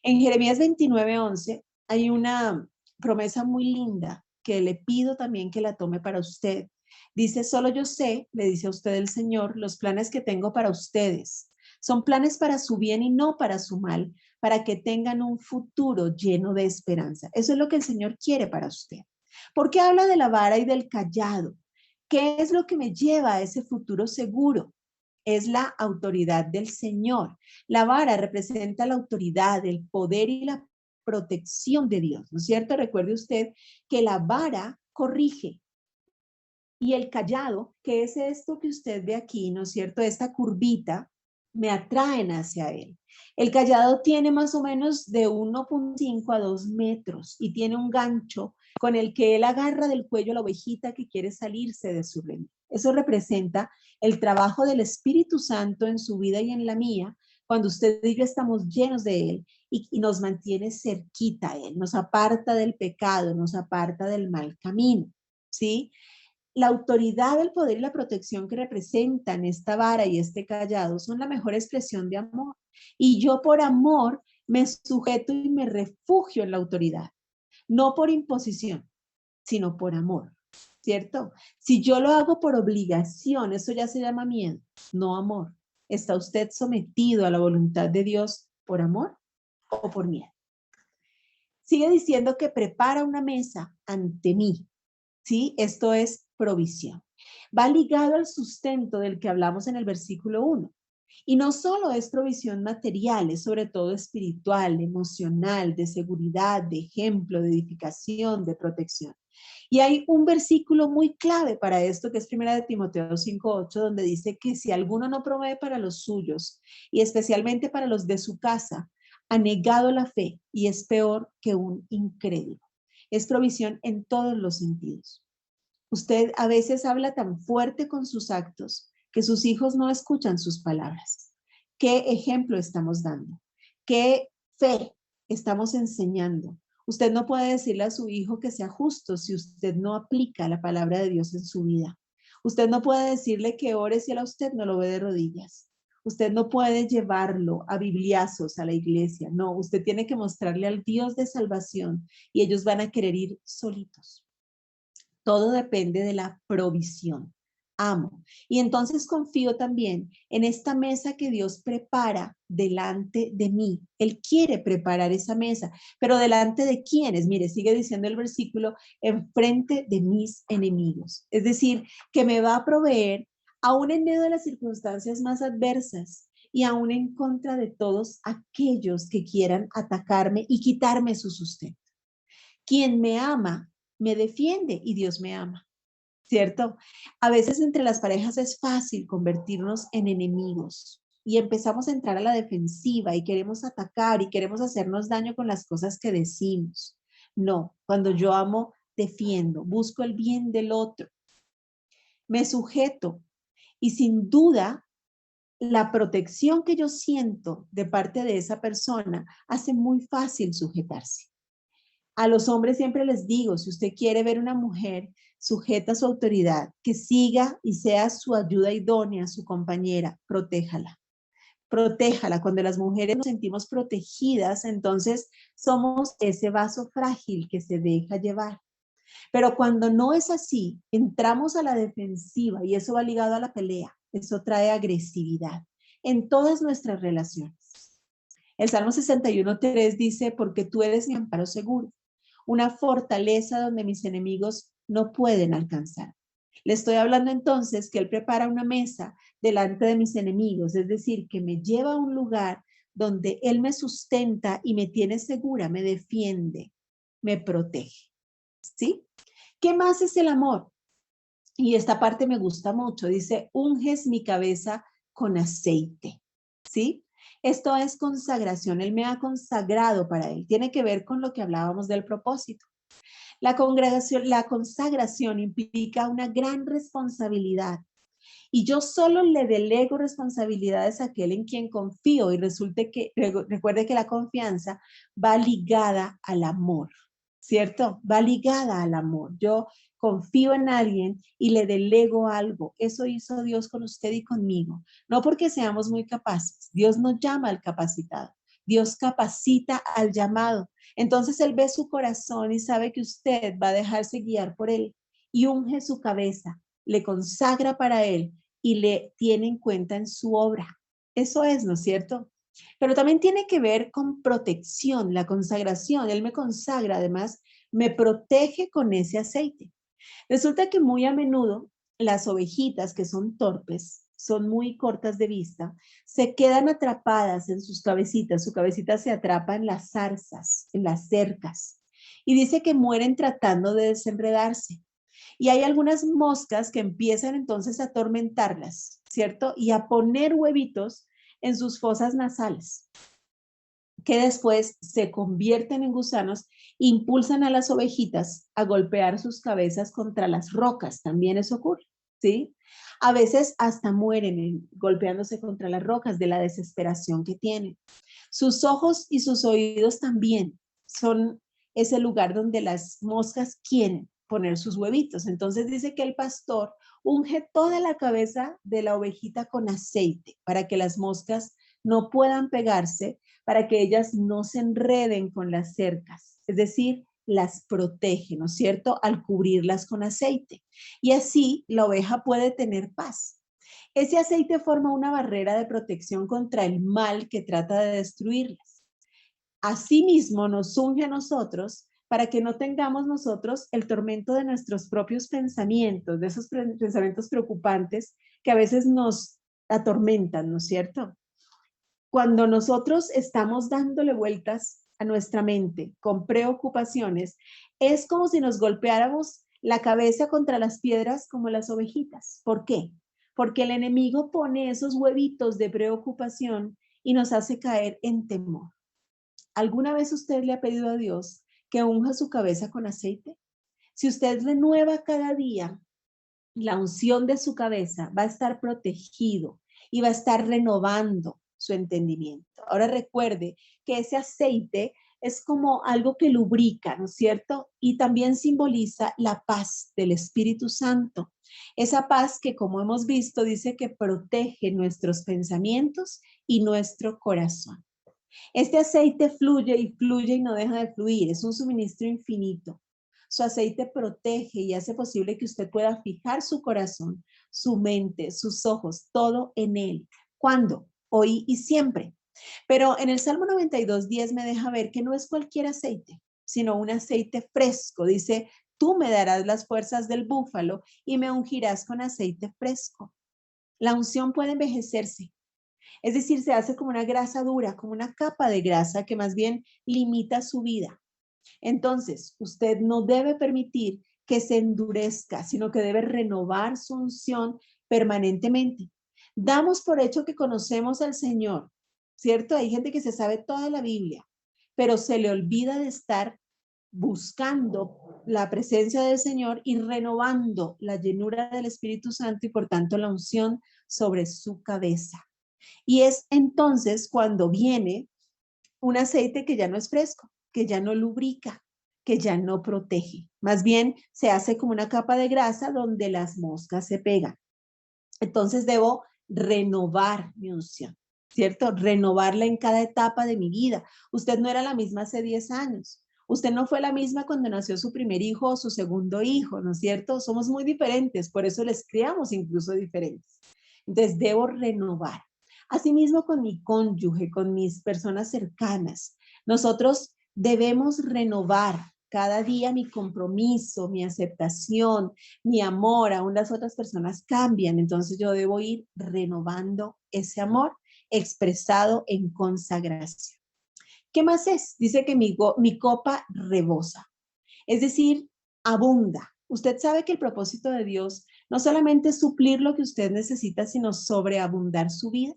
En Jeremías 29:11 hay una promesa muy linda que le pido también que la tome para usted. Dice, solo yo sé, le dice a usted el Señor, los planes que tengo para ustedes. Son planes para su bien y no para su mal, para que tengan un futuro lleno de esperanza. Eso es lo que el Señor quiere para usted. ¿Por qué habla de la vara y del callado? ¿Qué es lo que me lleva a ese futuro seguro? Es la autoridad del Señor. La vara representa la autoridad, el poder y la protección de Dios, ¿no es cierto? Recuerde usted que la vara corrige y el callado, que es esto que usted ve aquí, ¿no es cierto? Esta curvita, me atraen hacia él. El callado tiene más o menos de 1,5 a 2 metros y tiene un gancho con el que él agarra del cuello a la ovejita que quiere salirse de su reino. Eso representa el trabajo del Espíritu Santo en su vida y en la mía, cuando usted y yo estamos llenos de él y nos mantiene cerquita a él, nos aparta del pecado, nos aparta del mal camino, ¿sí? La autoridad, el poder y la protección que representan esta vara y este callado son la mejor expresión de amor. Y yo por amor me sujeto y me refugio en la autoridad, no por imposición, sino por amor, ¿cierto? Si yo lo hago por obligación, eso ya se llama miedo, no amor. ¿Está usted sometido a la voluntad de Dios por amor o por miedo? Sigue diciendo que prepara una mesa ante mí, ¿sí? Esto es provisión. Va ligado al sustento del que hablamos en el versículo 1. Y no solo es provisión material, es sobre todo espiritual, emocional, de seguridad, de ejemplo, de edificación, de protección. Y hay un versículo muy clave para esto, que es 1 de Timoteo 5:8, donde dice que si alguno no provee para los suyos, y especialmente para los de su casa, ha negado la fe y es peor que un incrédulo. Es provisión en todos los sentidos. Usted a veces habla tan fuerte con sus actos que sus hijos no escuchan sus palabras. ¿Qué ejemplo estamos dando? ¿Qué fe estamos enseñando? Usted no puede decirle a su hijo que sea justo si usted no aplica la palabra de Dios en su vida. Usted no puede decirle que ore si él a usted no lo ve de rodillas. Usted no puede llevarlo a bibliazos a la iglesia. No, usted tiene que mostrarle al Dios de salvación y ellos van a querer ir solitos. Todo depende de la provisión. Amo. Y entonces confío también en esta mesa que Dios prepara delante de mí. Él quiere preparar esa mesa, pero delante de quiénes. Mire, sigue diciendo el versículo, enfrente de mis enemigos. Es decir, que me va a proveer aún en medio de las circunstancias más adversas y aún en contra de todos aquellos que quieran atacarme y quitarme su sustento. Quien me ama, me defiende y Dios me ama, ¿cierto? A veces entre las parejas es fácil convertirnos en enemigos y empezamos a entrar a la defensiva y queremos atacar y queremos hacernos daño con las cosas que decimos. No, cuando yo amo, defiendo, busco el bien del otro, me sujeto y sin duda la protección que yo siento de parte de esa persona hace muy fácil sujetarse. A los hombres siempre les digo, si usted quiere ver una mujer sujeta a su autoridad, que siga y sea su ayuda idónea, su compañera, protéjala. Protéjala. Cuando las mujeres nos sentimos protegidas, entonces somos ese vaso frágil que se deja llevar. Pero cuando no es así, entramos a la defensiva y eso va ligado a la pelea. Eso trae agresividad en todas nuestras relaciones. El Salmo 61:3 dice, porque tú eres mi amparo seguro, una fortaleza donde mis enemigos no pueden alcanzar. Le estoy hablando entonces que Él prepara una mesa delante de mis enemigos, es decir, que me lleva a un lugar donde Él me sustenta y me tiene segura, me defiende, me protege. ¿Sí? ¿Qué más es el amor? Y esta parte me gusta mucho. Dice, unges mi cabeza con aceite. ¿Sí? Esto es consagración. Él me ha consagrado para Él. Tiene que ver con lo que hablábamos del propósito. La consagración implica una gran responsabilidad. Y yo solo le delego responsabilidades a aquel en quien confío. Y recuerde que la confianza va ligada al amor, ¿cierto? Va ligada al amor. Yo confío en alguien y le delego algo. Eso hizo Dios con usted y conmigo. No porque seamos muy capaces. Dios no llama al capacitado. Dios capacita al llamado. Entonces Él ve su corazón y sabe que usted va a dejarse guiar por Él y unge su cabeza, le consagra para Él y le tiene en cuenta en su obra. Eso es, ¿no es cierto? Pero también tiene que ver con protección, la consagración. Él me consagra, además, me protege con ese aceite. Resulta que muy a menudo las ovejitas que son torpes, son muy cortas de vista, se quedan atrapadas en sus cabecitas. Su cabecita se atrapa en las zarzas, en las cercas. Y dice que mueren tratando de desenredarse. Y hay algunas moscas que empiezan entonces a atormentarlas, ¿cierto? Y a poner huevitos en sus fosas nasales, que después se convierten en gusanos, impulsan a las ovejitas a golpear sus cabezas contra las rocas. También eso ocurre, ¿sí? A veces hasta mueren golpeándose contra las rocas de la desesperación que tienen. Sus ojos y sus oídos también son ese lugar donde las moscas quieren poner sus huevitos. Entonces dice que el pastor unge toda la cabeza de la ovejita con aceite para que las moscas no puedan pegarse, para que ellas no se enreden con las cercas. Es decir, las protege, ¿no es cierto?, al cubrirlas con aceite. Y así la oveja puede tener paz. Ese aceite forma una barrera de protección contra el mal que trata de destruirlas. Asimismo, nos unge a nosotros para que no tengamos nosotros el tormento de nuestros propios pensamientos, de esos pensamientos preocupantes que a veces nos atormentan, ¿no es cierto? Cuando nosotros estamos dándole vueltas a nuestra mente con preocupaciones, es como si nos golpeáramos la cabeza contra las piedras como las ovejitas. ¿Por qué? Porque el enemigo pone esos huevitos de preocupación y nos hace caer en temor. ¿Alguna vez usted le ha pedido a Dios que unja su cabeza con aceite? Si usted renueva cada día la unción de su cabeza, va a estar protegido y va a estar renovando su entendimiento. Ahora recuerde que ese aceite es como algo que lubrica, ¿no es cierto? Y también simboliza la paz del Espíritu Santo. Esa paz que, como hemos visto, dice que protege nuestros pensamientos y nuestro corazón. Este aceite fluye y fluye y no deja de fluir. Es un suministro infinito. Su aceite protege y hace posible que usted pueda fijar su corazón, su mente, sus ojos, todo en él. ¿Cuándo? Hoy y siempre. Pero en el Salmo 92:10 me deja ver que no es cualquier aceite, sino un aceite fresco. Dice, tú me darás las fuerzas del búfalo y me ungirás con aceite fresco. La unción puede envejecerse. Es decir, se hace como una grasa dura, como una capa de grasa que más bien limita su vida. Entonces, usted no debe permitir que se endurezca, sino que debe renovar su unción permanentemente. Damos por hecho que conocemos al Señor, ¿cierto? Hay gente que se sabe toda la Biblia, pero se le olvida de estar buscando la presencia del Señor y renovando la llenura del Espíritu Santo y por tanto la unción sobre su cabeza. Y es entonces cuando viene un aceite que ya no es fresco, que ya no lubrica, que ya no protege. Más bien se hace como una capa de grasa donde las moscas se pegan. Entonces debo renovar mi unción, ¿cierto? Renovarla en cada etapa de mi vida. Usted no era la misma hace 10 años. Usted no fue la misma cuando nació su primer hijo o su segundo hijo, ¿no es cierto? Somos muy diferentes, por eso les criamos incluso diferentes. Entonces debo renovar. Asimismo con mi cónyuge, con mis personas cercanas. Nosotros debemos renovar cada día mi compromiso, mi aceptación, mi amor. Aún las otras personas cambian, entonces yo debo ir renovando ese amor expresado en consagración. ¿Qué más es? Dice que mi copa rebosa, es decir, abunda. Usted sabe que el propósito de Dios no solamente es suplir lo que usted necesita, sino sobreabundar su vida.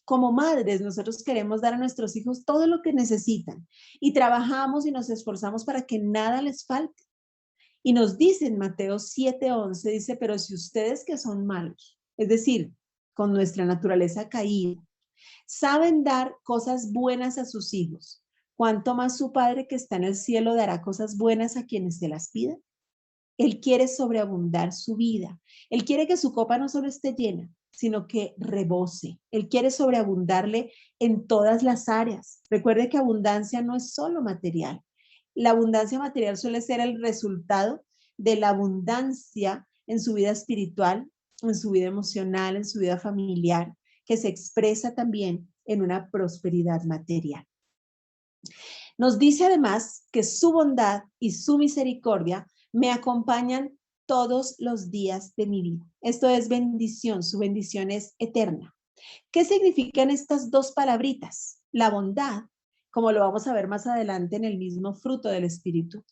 Como madres, nosotros queremos dar a nuestros hijos todo lo que necesitan y trabajamos y nos esforzamos para que nada les falte. Y nos dice en Mateo 7:11, dice, pero si ustedes que son malos, es decir, con nuestra naturaleza caída, saben dar cosas buenas a sus hijos, ¿cuánto más su Padre que está en el cielo dará cosas buenas a quienes se las pidan? Él quiere sobreabundar su vida. Él quiere que su copa no solo esté llena, sino que rebose. Él quiere sobreabundarle en todas las áreas. Recuerde que abundancia no es solo material. La abundancia material suele ser el resultado de la abundancia en su vida espiritual, en su vida emocional, en su vida familiar, que se expresa también en una prosperidad material. Nos dice además que su bondad y su misericordia me acompañan todos los días de mi vida. Esto es bendición, su bendición es eterna. ¿Qué significan estas dos palabritas? La bondad, como lo vamos a ver más adelante en el mismo fruto del Espíritu,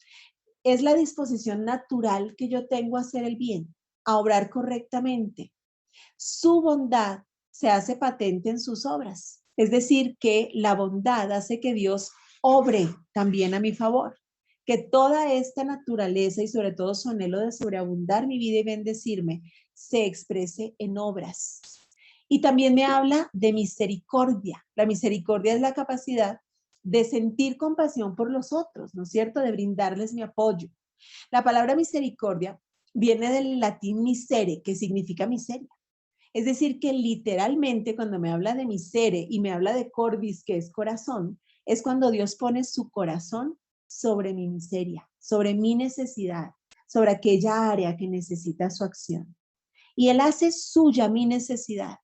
es la disposición natural que yo tengo a hacer el bien, a obrar correctamente. Su bondad se hace patente en sus obras, es decir, que la bondad hace que Dios obre también a mi favor, que toda esta naturaleza y sobre todo su anhelo de sobreabundar mi vida y bendecirme se exprese en obras. Y también me habla de misericordia. La misericordia es la capacidad de sentir compasión por los otros, ¿no es cierto? De brindarles mi apoyo. La palabra misericordia viene del latín misere, que significa miseria. Es decir, que literalmente cuando me habla de misere y me habla de cordis, que es corazón, es cuando Dios pone su corazón sobre mi miseria, sobre mi necesidad, sobre aquella área que necesita su acción. Y Él hace suya mi necesidad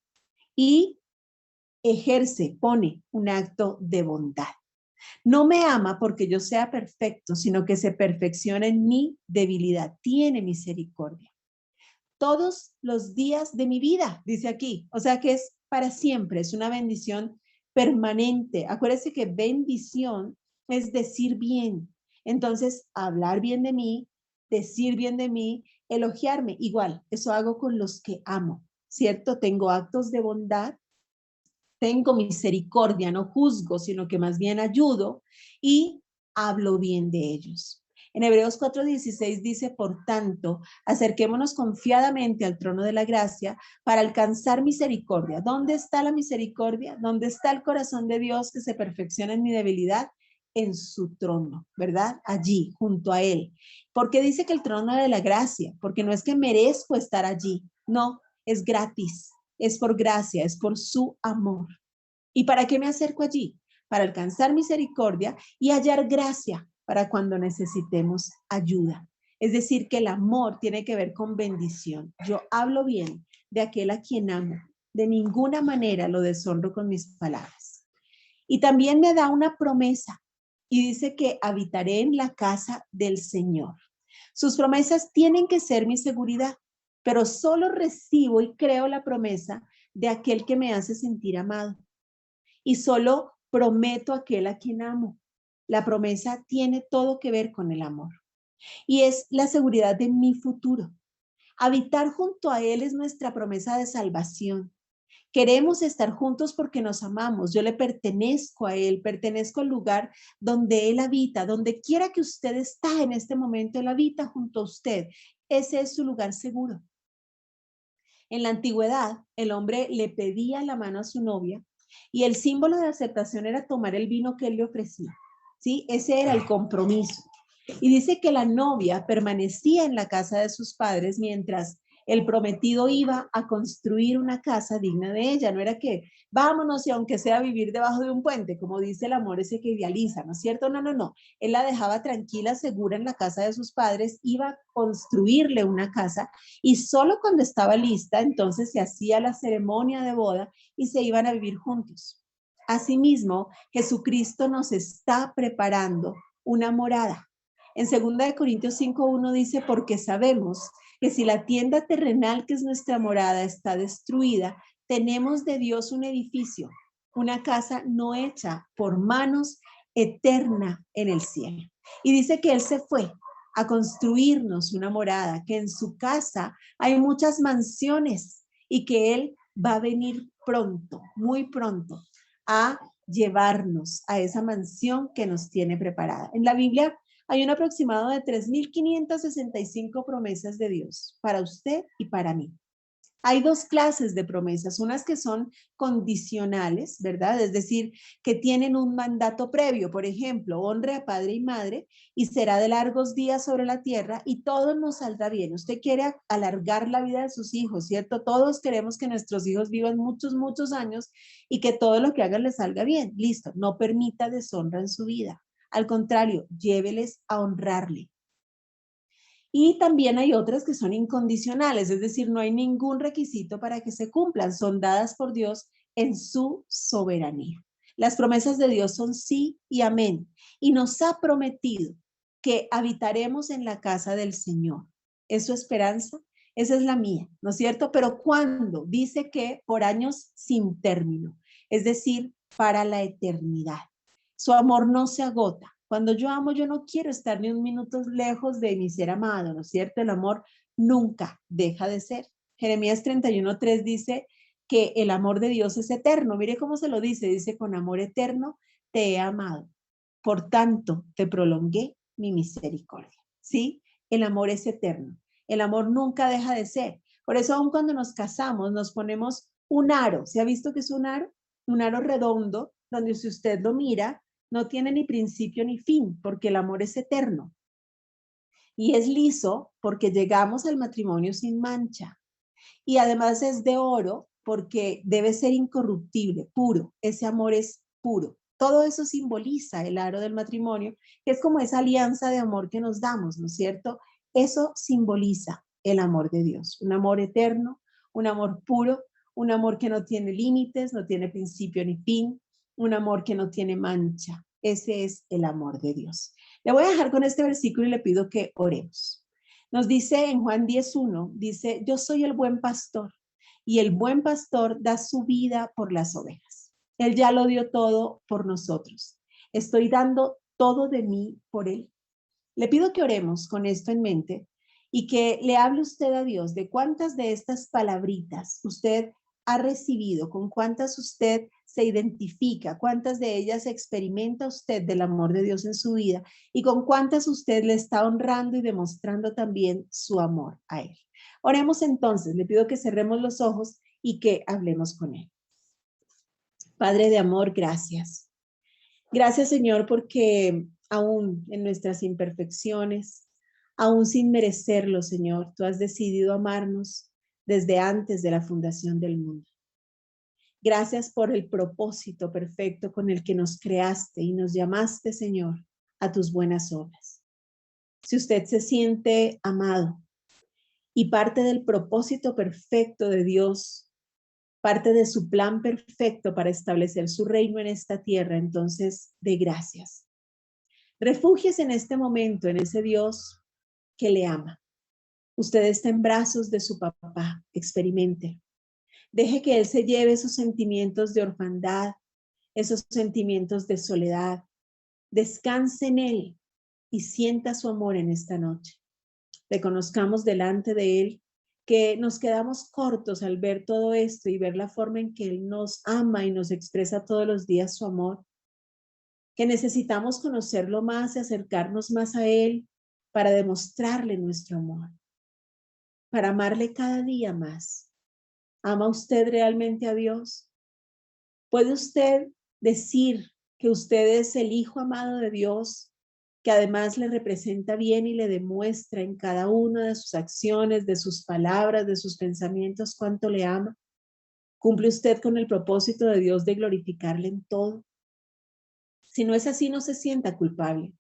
y ejerce, pone un acto de bondad. No me ama porque yo sea perfecto, sino que se perfecciona en mi debilidad. Tiene misericordia. Todos los días de mi vida, dice aquí. O sea que es para siempre, es una bendición permanente. Acuérdese que bendición es decir bien. Entonces, hablar bien de mí, decir bien de mí, elogiarme, igual, eso hago con los que amo, ¿cierto? Tengo actos de bondad, tengo misericordia, no juzgo, sino que más bien ayudo y hablo bien de ellos. En Hebreos 4:16 dice, por tanto, acerquémonos confiadamente al trono de la gracia para alcanzar misericordia. ¿Dónde está la misericordia? ¿Dónde está el corazón de Dios que se perfecciona en mi debilidad? En su trono, ¿verdad? Allí, junto a Él. ¿Por qué dice que el trono de la gracia? Porque no es que merezco estar allí, no, es gratis, es por gracia, es por su amor. ¿Y para qué me acerco allí? Para alcanzar misericordia y hallar gracia para cuando necesitemos ayuda. Es decir, que el amor tiene que ver con bendición. Yo hablo bien de aquel a quien amo. De ninguna manera lo deshonro con mis palabras. Y también me da una promesa y dice que habitaré en la casa del Señor. Sus promesas tienen que ser mi seguridad, pero solo recibo y creo la promesa de aquel que me hace sentir amado. Y solo prometo a aquel a quien amo. La promesa tiene todo que ver con el amor y es la seguridad de mi futuro. Habitar junto a Él es nuestra promesa de salvación. Queremos estar juntos porque nos amamos. Yo le pertenezco a Él, pertenezco al lugar donde Él habita, donde quiera que usted está en este momento, Él habita junto a usted. Ese es su lugar seguro. En la antigüedad, el hombre le pedía la mano a su novia y el símbolo de aceptación era tomar el vino que él le ofrecía. ¿Sí? Ese era el compromiso. Y dice que la novia permanecía en la casa de sus padres mientras el prometido iba a construir una casa digna de ella. No era que vámonos y aunque sea vivir debajo de un puente, como dice el amor ese que idealiza, ¿no es cierto? No, no, no. Él la dejaba tranquila, segura en la casa de sus padres, iba a construirle una casa y solo cuando estaba lista, entonces se hacía la ceremonia de boda y se iban a vivir juntos. Asimismo, Jesucristo nos está preparando una morada. En 2 Corintios 5:1 dice, porque sabemos que si la tienda terrenal que es nuestra morada está destruida, tenemos de Dios un edificio, una casa no hecha por manos, eterna en el cielo. Y dice que Él se fue a construirnos una morada, que en su casa hay muchas mansiones y que Él va a venir pronto, muy pronto, a llevarnos a esa mansión que nos tiene preparada. En la Biblia hay un aproximado de 3.565 promesas de Dios para usted y para mí. Hay dos clases de promesas, unas que son condicionales, ¿verdad? Es decir, que tienen un mandato previo, por ejemplo, honre a padre y madre y será de largos días sobre la tierra y todo nos saldrá bien. Usted quiere alargar la vida de sus hijos, ¿cierto? Todos queremos que nuestros hijos vivan muchos, muchos años y que todo lo que hagan les salga bien. Listo, no permita deshonra en su vida. Al contrario, lléveles a honrarle. Y también hay otras que son incondicionales, es decir, no hay ningún requisito para que se cumplan, son dadas por Dios en su soberanía. Las promesas de Dios son sí y amén. Y nos ha prometido que habitaremos en la casa del Señor. ¿Es su esperanza? Esa es la mía, ¿no es cierto? Pero ¿cuándo? Dice que por años sin término, es decir, para la eternidad. Su amor no se agota. Cuando yo amo, yo no quiero estar ni un minuto lejos de mi ser amado, ¿no es cierto? El amor nunca deja de ser. Jeremías 31:3 dice que el amor de Dios es eterno. Mire cómo se lo dice, con amor eterno te he amado. Por tanto, te prolongué mi misericordia. ¿Sí? El amor es eterno. El amor nunca deja de ser. Por eso, aun cuando nos casamos, nos ponemos un aro. ¿Se ha visto que es un aro? Un aro redondo, donde si usted lo mira, no tiene ni principio ni fin, porque el amor es eterno. Y es liso porque llegamos al matrimonio sin mancha. Y además es de oro porque debe ser incorruptible, puro. Ese amor es puro. Todo eso simboliza el aro del matrimonio, que es como esa alianza de amor que nos damos, ¿no es cierto? Eso simboliza el amor de Dios, un amor eterno, un amor puro, un amor que no tiene límites, no tiene principio ni fin, un amor que no tiene mancha. Ese es el amor de Dios. Le voy a dejar con este versículo y le pido que oremos. Nos dice en Juan 10:1, dice, yo soy el buen pastor y el buen pastor da su vida por las ovejas. Él ya lo dio todo por nosotros. Estoy dando todo de mí por él. Le pido que oremos con esto en mente y que le hable usted a Dios de cuántas de estas palabritas usted ha recibido, con cuántas usted se identifica, cuántas de ellas experimenta usted del amor de Dios en su vida y con cuántas usted le está honrando y demostrando también su amor a Él. Oremos entonces, le pido que cerremos los ojos y que hablemos con Él. Padre de amor, gracias. Gracias, Señor, porque aún en nuestras imperfecciones, aún sin merecerlo, Señor, tú has decidido amarnos desde antes de la fundación del mundo. Gracias por el propósito perfecto con el que nos creaste y nos llamaste, Señor, a tus buenas obras. Si usted se siente amado y parte del propósito perfecto de Dios, parte de su plan perfecto para establecer su reino en esta tierra, entonces dé gracias. Refúgiese en este momento en ese Dios que le ama. Usted está en brazos de su papá, experimente. Deje que Él se lleve esos sentimientos de orfandad, esos sentimientos de soledad. Descanse en Él y sienta su amor en esta noche. Reconozcamos delante de Él que nos quedamos cortos al ver todo esto y ver la forma en que Él nos ama y nos expresa todos los días su amor. Que necesitamos conocerlo más y acercarnos más a Él para demostrarle nuestro amor, para amarle cada día más. ¿Ama usted realmente a Dios? ¿Puede usted decir que usted es el hijo amado de Dios, que además le representa bien y le demuestra en cada una de sus acciones, de sus palabras, de sus pensamientos cuánto le ama? ¿Cumple usted con el propósito de Dios de glorificarle en todo? Si no es así, no se sienta culpable.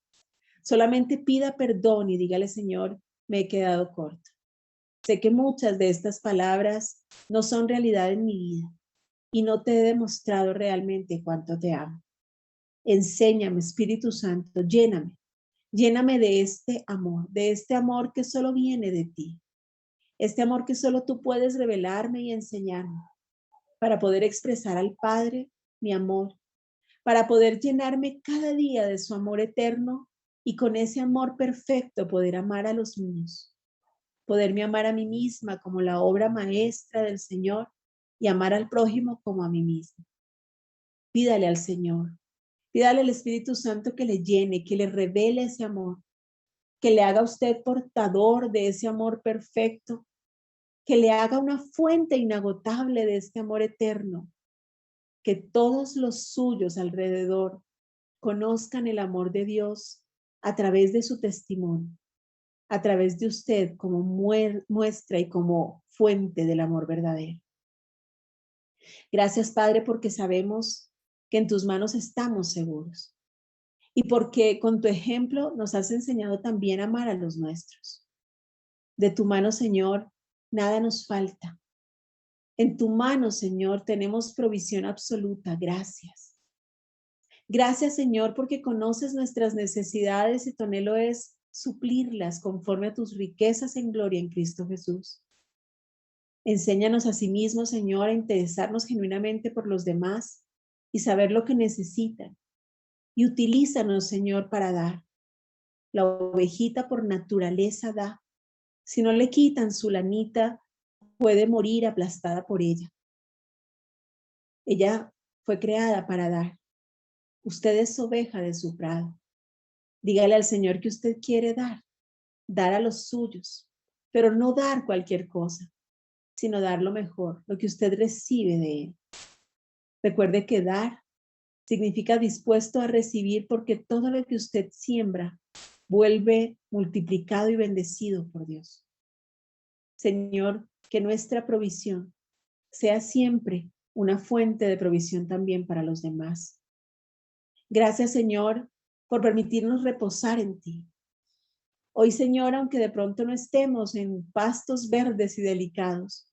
Solamente pida perdón y dígale, Señor, me he quedado corto. Sé que muchas de estas palabras no son realidad en mi vida y no te he demostrado realmente cuánto te amo. Enséñame, Espíritu Santo, lléname. Lléname de este amor que solo viene de ti. Este amor que solo tú puedes revelarme y enseñarme para poder expresar al Padre mi amor, para poder llenarme cada día de su amor eterno y con ese amor perfecto poder amar a los míos, poderme amar a mí misma como la obra maestra del Señor y amar al prójimo como a mí misma. Pídale al Señor, pídale al Espíritu Santo que le llene, que le revele ese amor, que le haga a usted portador de ese amor perfecto, que le haga una fuente inagotable de este amor eterno, que todos los suyos alrededor conozcan el amor de Dios a través de su testimonio, a través de usted como muestra y como fuente del amor verdadero. Gracias, Padre, porque sabemos que en tus manos estamos seguros y porque con tu ejemplo nos has enseñado también a amar a los nuestros. De tu mano, Señor, nada nos falta. En tu mano, Señor, tenemos provisión absoluta. Gracias. Gracias, Señor, porque conoces nuestras necesidades y tu anhelo es suplirlas conforme a tus riquezas en gloria en Cristo Jesús. Enséñanos a sí mismo, Señor, a interesarnos genuinamente por los demás y saber lo que necesitan. Y utilízanos, Señor, para dar. La ovejita por naturaleza da. Si no le quitan su lanita, puede morir aplastada por ella. Ella fue creada para dar. Usted es oveja de su prado. Dígale al Señor que usted quiere dar a los suyos, pero no dar cualquier cosa, sino dar lo mejor, lo que usted recibe de Él. Recuerde que dar significa dispuesto a recibir porque todo lo que usted siembra vuelve multiplicado y bendecido por Dios. Señor, que nuestra provisión sea siempre una fuente de provisión también para los demás. Gracias, Señor, por permitirnos reposar en ti. Hoy, Señor, aunque de pronto no estemos en pastos verdes y delicados,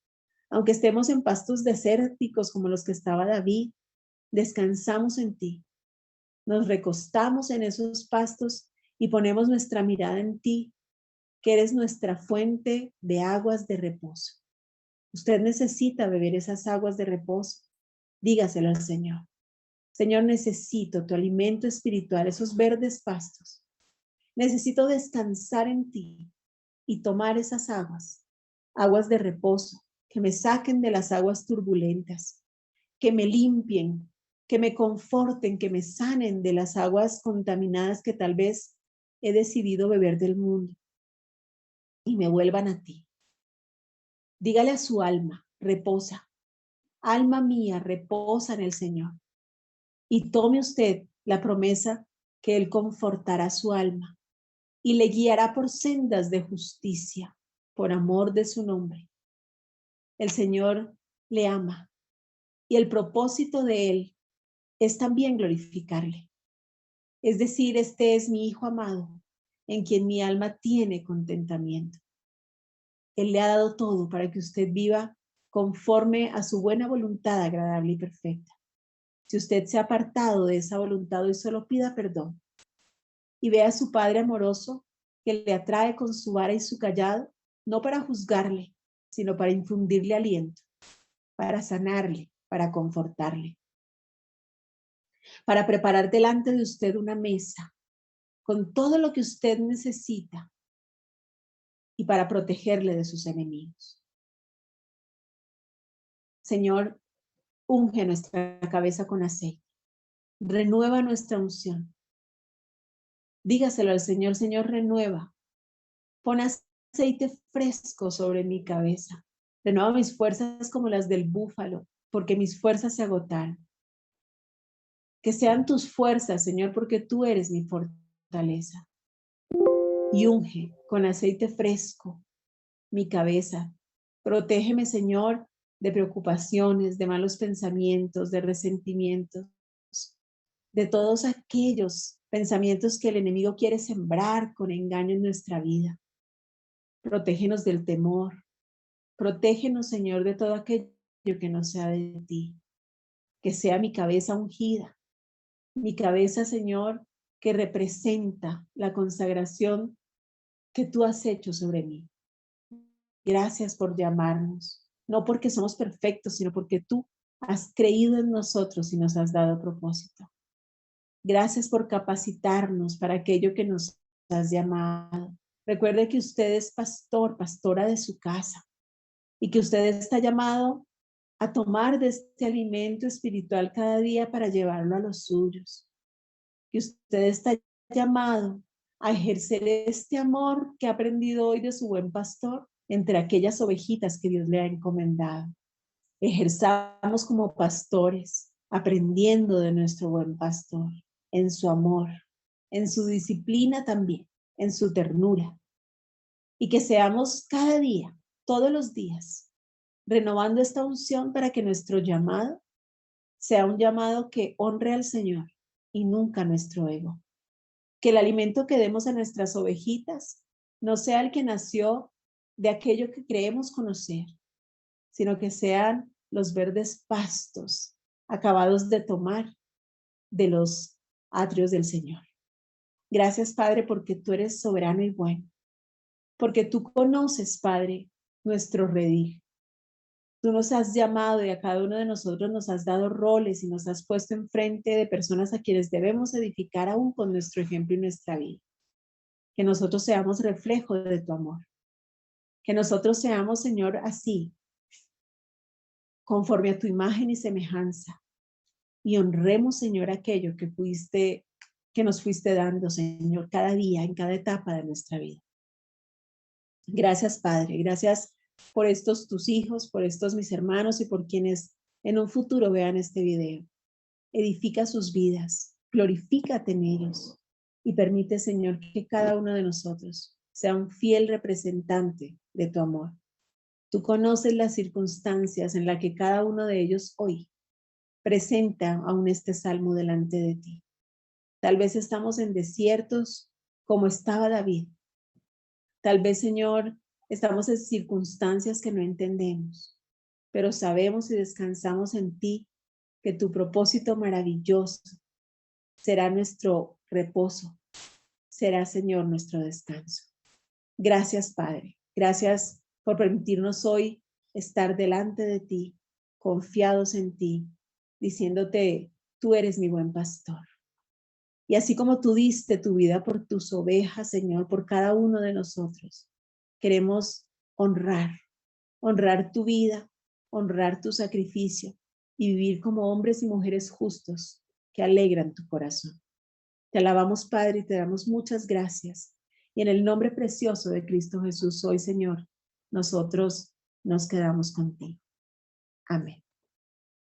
aunque estemos en pastos desérticos como los que estaba David, descansamos en ti. Nos recostamos en esos pastos y ponemos nuestra mirada en ti, que eres nuestra fuente de aguas de reposo. Usted necesita beber esas aguas de reposo. Dígaselo al Señor. Señor, necesito tu alimento espiritual, esos verdes pastos. Necesito descansar en ti y tomar esas aguas, aguas de reposo, que me saquen de las aguas turbulentas, que me limpien, que me conforten, que me sanen de las aguas contaminadas que tal vez he decidido beber del mundo y me vuelvan a ti. Dígale a su alma, reposa. Alma mía, reposa en el Señor. Y tome usted la promesa que Él confortará su alma y le guiará por sendas de justicia, por amor de su nombre. El Señor le ama y el propósito de Él es también glorificarle. Es decir, este es mi Hijo amado, en quien mi alma tiene contentamiento. Él le ha dado todo para que usted viva conforme a su buena voluntad agradable y perfecta. Si usted se ha apartado de esa voluntad, hoy solo pida perdón y vea a su Padre amoroso que le atrae con su vara y su callado, no para juzgarle, sino para infundirle aliento, para sanarle, para confortarle, para preparar delante de usted una mesa con todo lo que usted necesita y para protegerle de sus enemigos. Señor, unge nuestra cabeza con aceite, renueva nuestra unción. Dígaselo al Señor, Señor, renueva, pon aceite fresco sobre mi cabeza, renueva mis fuerzas como las del búfalo, porque mis fuerzas se agotaron. Que sean tus fuerzas, Señor, porque tú eres mi fortaleza. Y unge con aceite fresco mi cabeza. Protégeme, Señor, de preocupaciones, de malos pensamientos, de resentimientos, de todos aquellos pensamientos que el enemigo quiere sembrar con engaño en nuestra vida. Protégenos del temor. Protégenos, Señor, de todo aquello que no sea de ti. Que sea mi cabeza ungida. Mi cabeza, Señor, que representa la consagración que tú has hecho sobre mí. Gracias por llamarnos, no porque somos perfectos, sino porque tú has creído en nosotros y nos has dado propósito. Gracias por capacitarnos para aquello que nos has llamado. Recuerde que usted es pastor, pastora de su casa y que usted está llamado a tomar de este alimento espiritual cada día para llevarlo a los suyos. Que usted está llamado a ejercer este amor que ha aprendido hoy de su buen pastor entre aquellas ovejitas que Dios le ha encomendado. Ejerzamos como pastores, aprendiendo de nuestro buen pastor, en su amor, en su disciplina también, en su ternura. Y que seamos cada día, todos los días, renovando esta unción para que nuestro llamado sea un llamado que honre al Señor y nunca nuestro ego. Que el alimento que demos a nuestras ovejitas no sea el que nació de aquello que creemos conocer, sino que sean los verdes pastos acabados de tomar de los atrios del Señor. Gracias, Padre, porque tú eres soberano y bueno, porque tú conoces, Padre, nuestro redil. Tú nos has llamado y a cada uno de nosotros nos has dado roles y nos has puesto enfrente de personas a quienes debemos edificar aún con nuestro ejemplo y nuestra vida. Que nosotros seamos reflejo de tu amor. Que nosotros seamos, Señor, así, conforme a tu imagen y semejanza. Y honremos, Señor, aquello que nos fuiste dando, Señor, cada día, en cada etapa de nuestra vida. Gracias, Padre. Gracias por estos tus hijos, por estos mis hermanos y por quienes en un futuro vean este video. Edifica sus vidas, glorifícate en ellos y permite, Señor, que cada uno de nosotros sea un fiel representante de tu amor. Tú conoces las circunstancias en las que cada uno de ellos hoy presenta aún este salmo delante de ti. Tal vez estamos en desiertos como estaba David. Tal vez, Señor, estamos en circunstancias que no entendemos, pero sabemos y descansamos en ti que tu propósito maravilloso será nuestro reposo, será, Señor, nuestro descanso. Gracias, Padre. Gracias por permitirnos hoy estar delante de ti, confiados en ti, diciéndote, tú eres mi buen pastor. Y así como tú diste tu vida por tus ovejas, Señor, por cada uno de nosotros, queremos honrar honrar tu vida, honrar tu sacrificio y vivir como hombres y mujeres justos que alegran tu corazón. Te alabamos, Padre, y te damos muchas gracias. Y en el nombre precioso de Cristo Jesús hoy, Señor, nosotros nos quedamos contigo. Amén.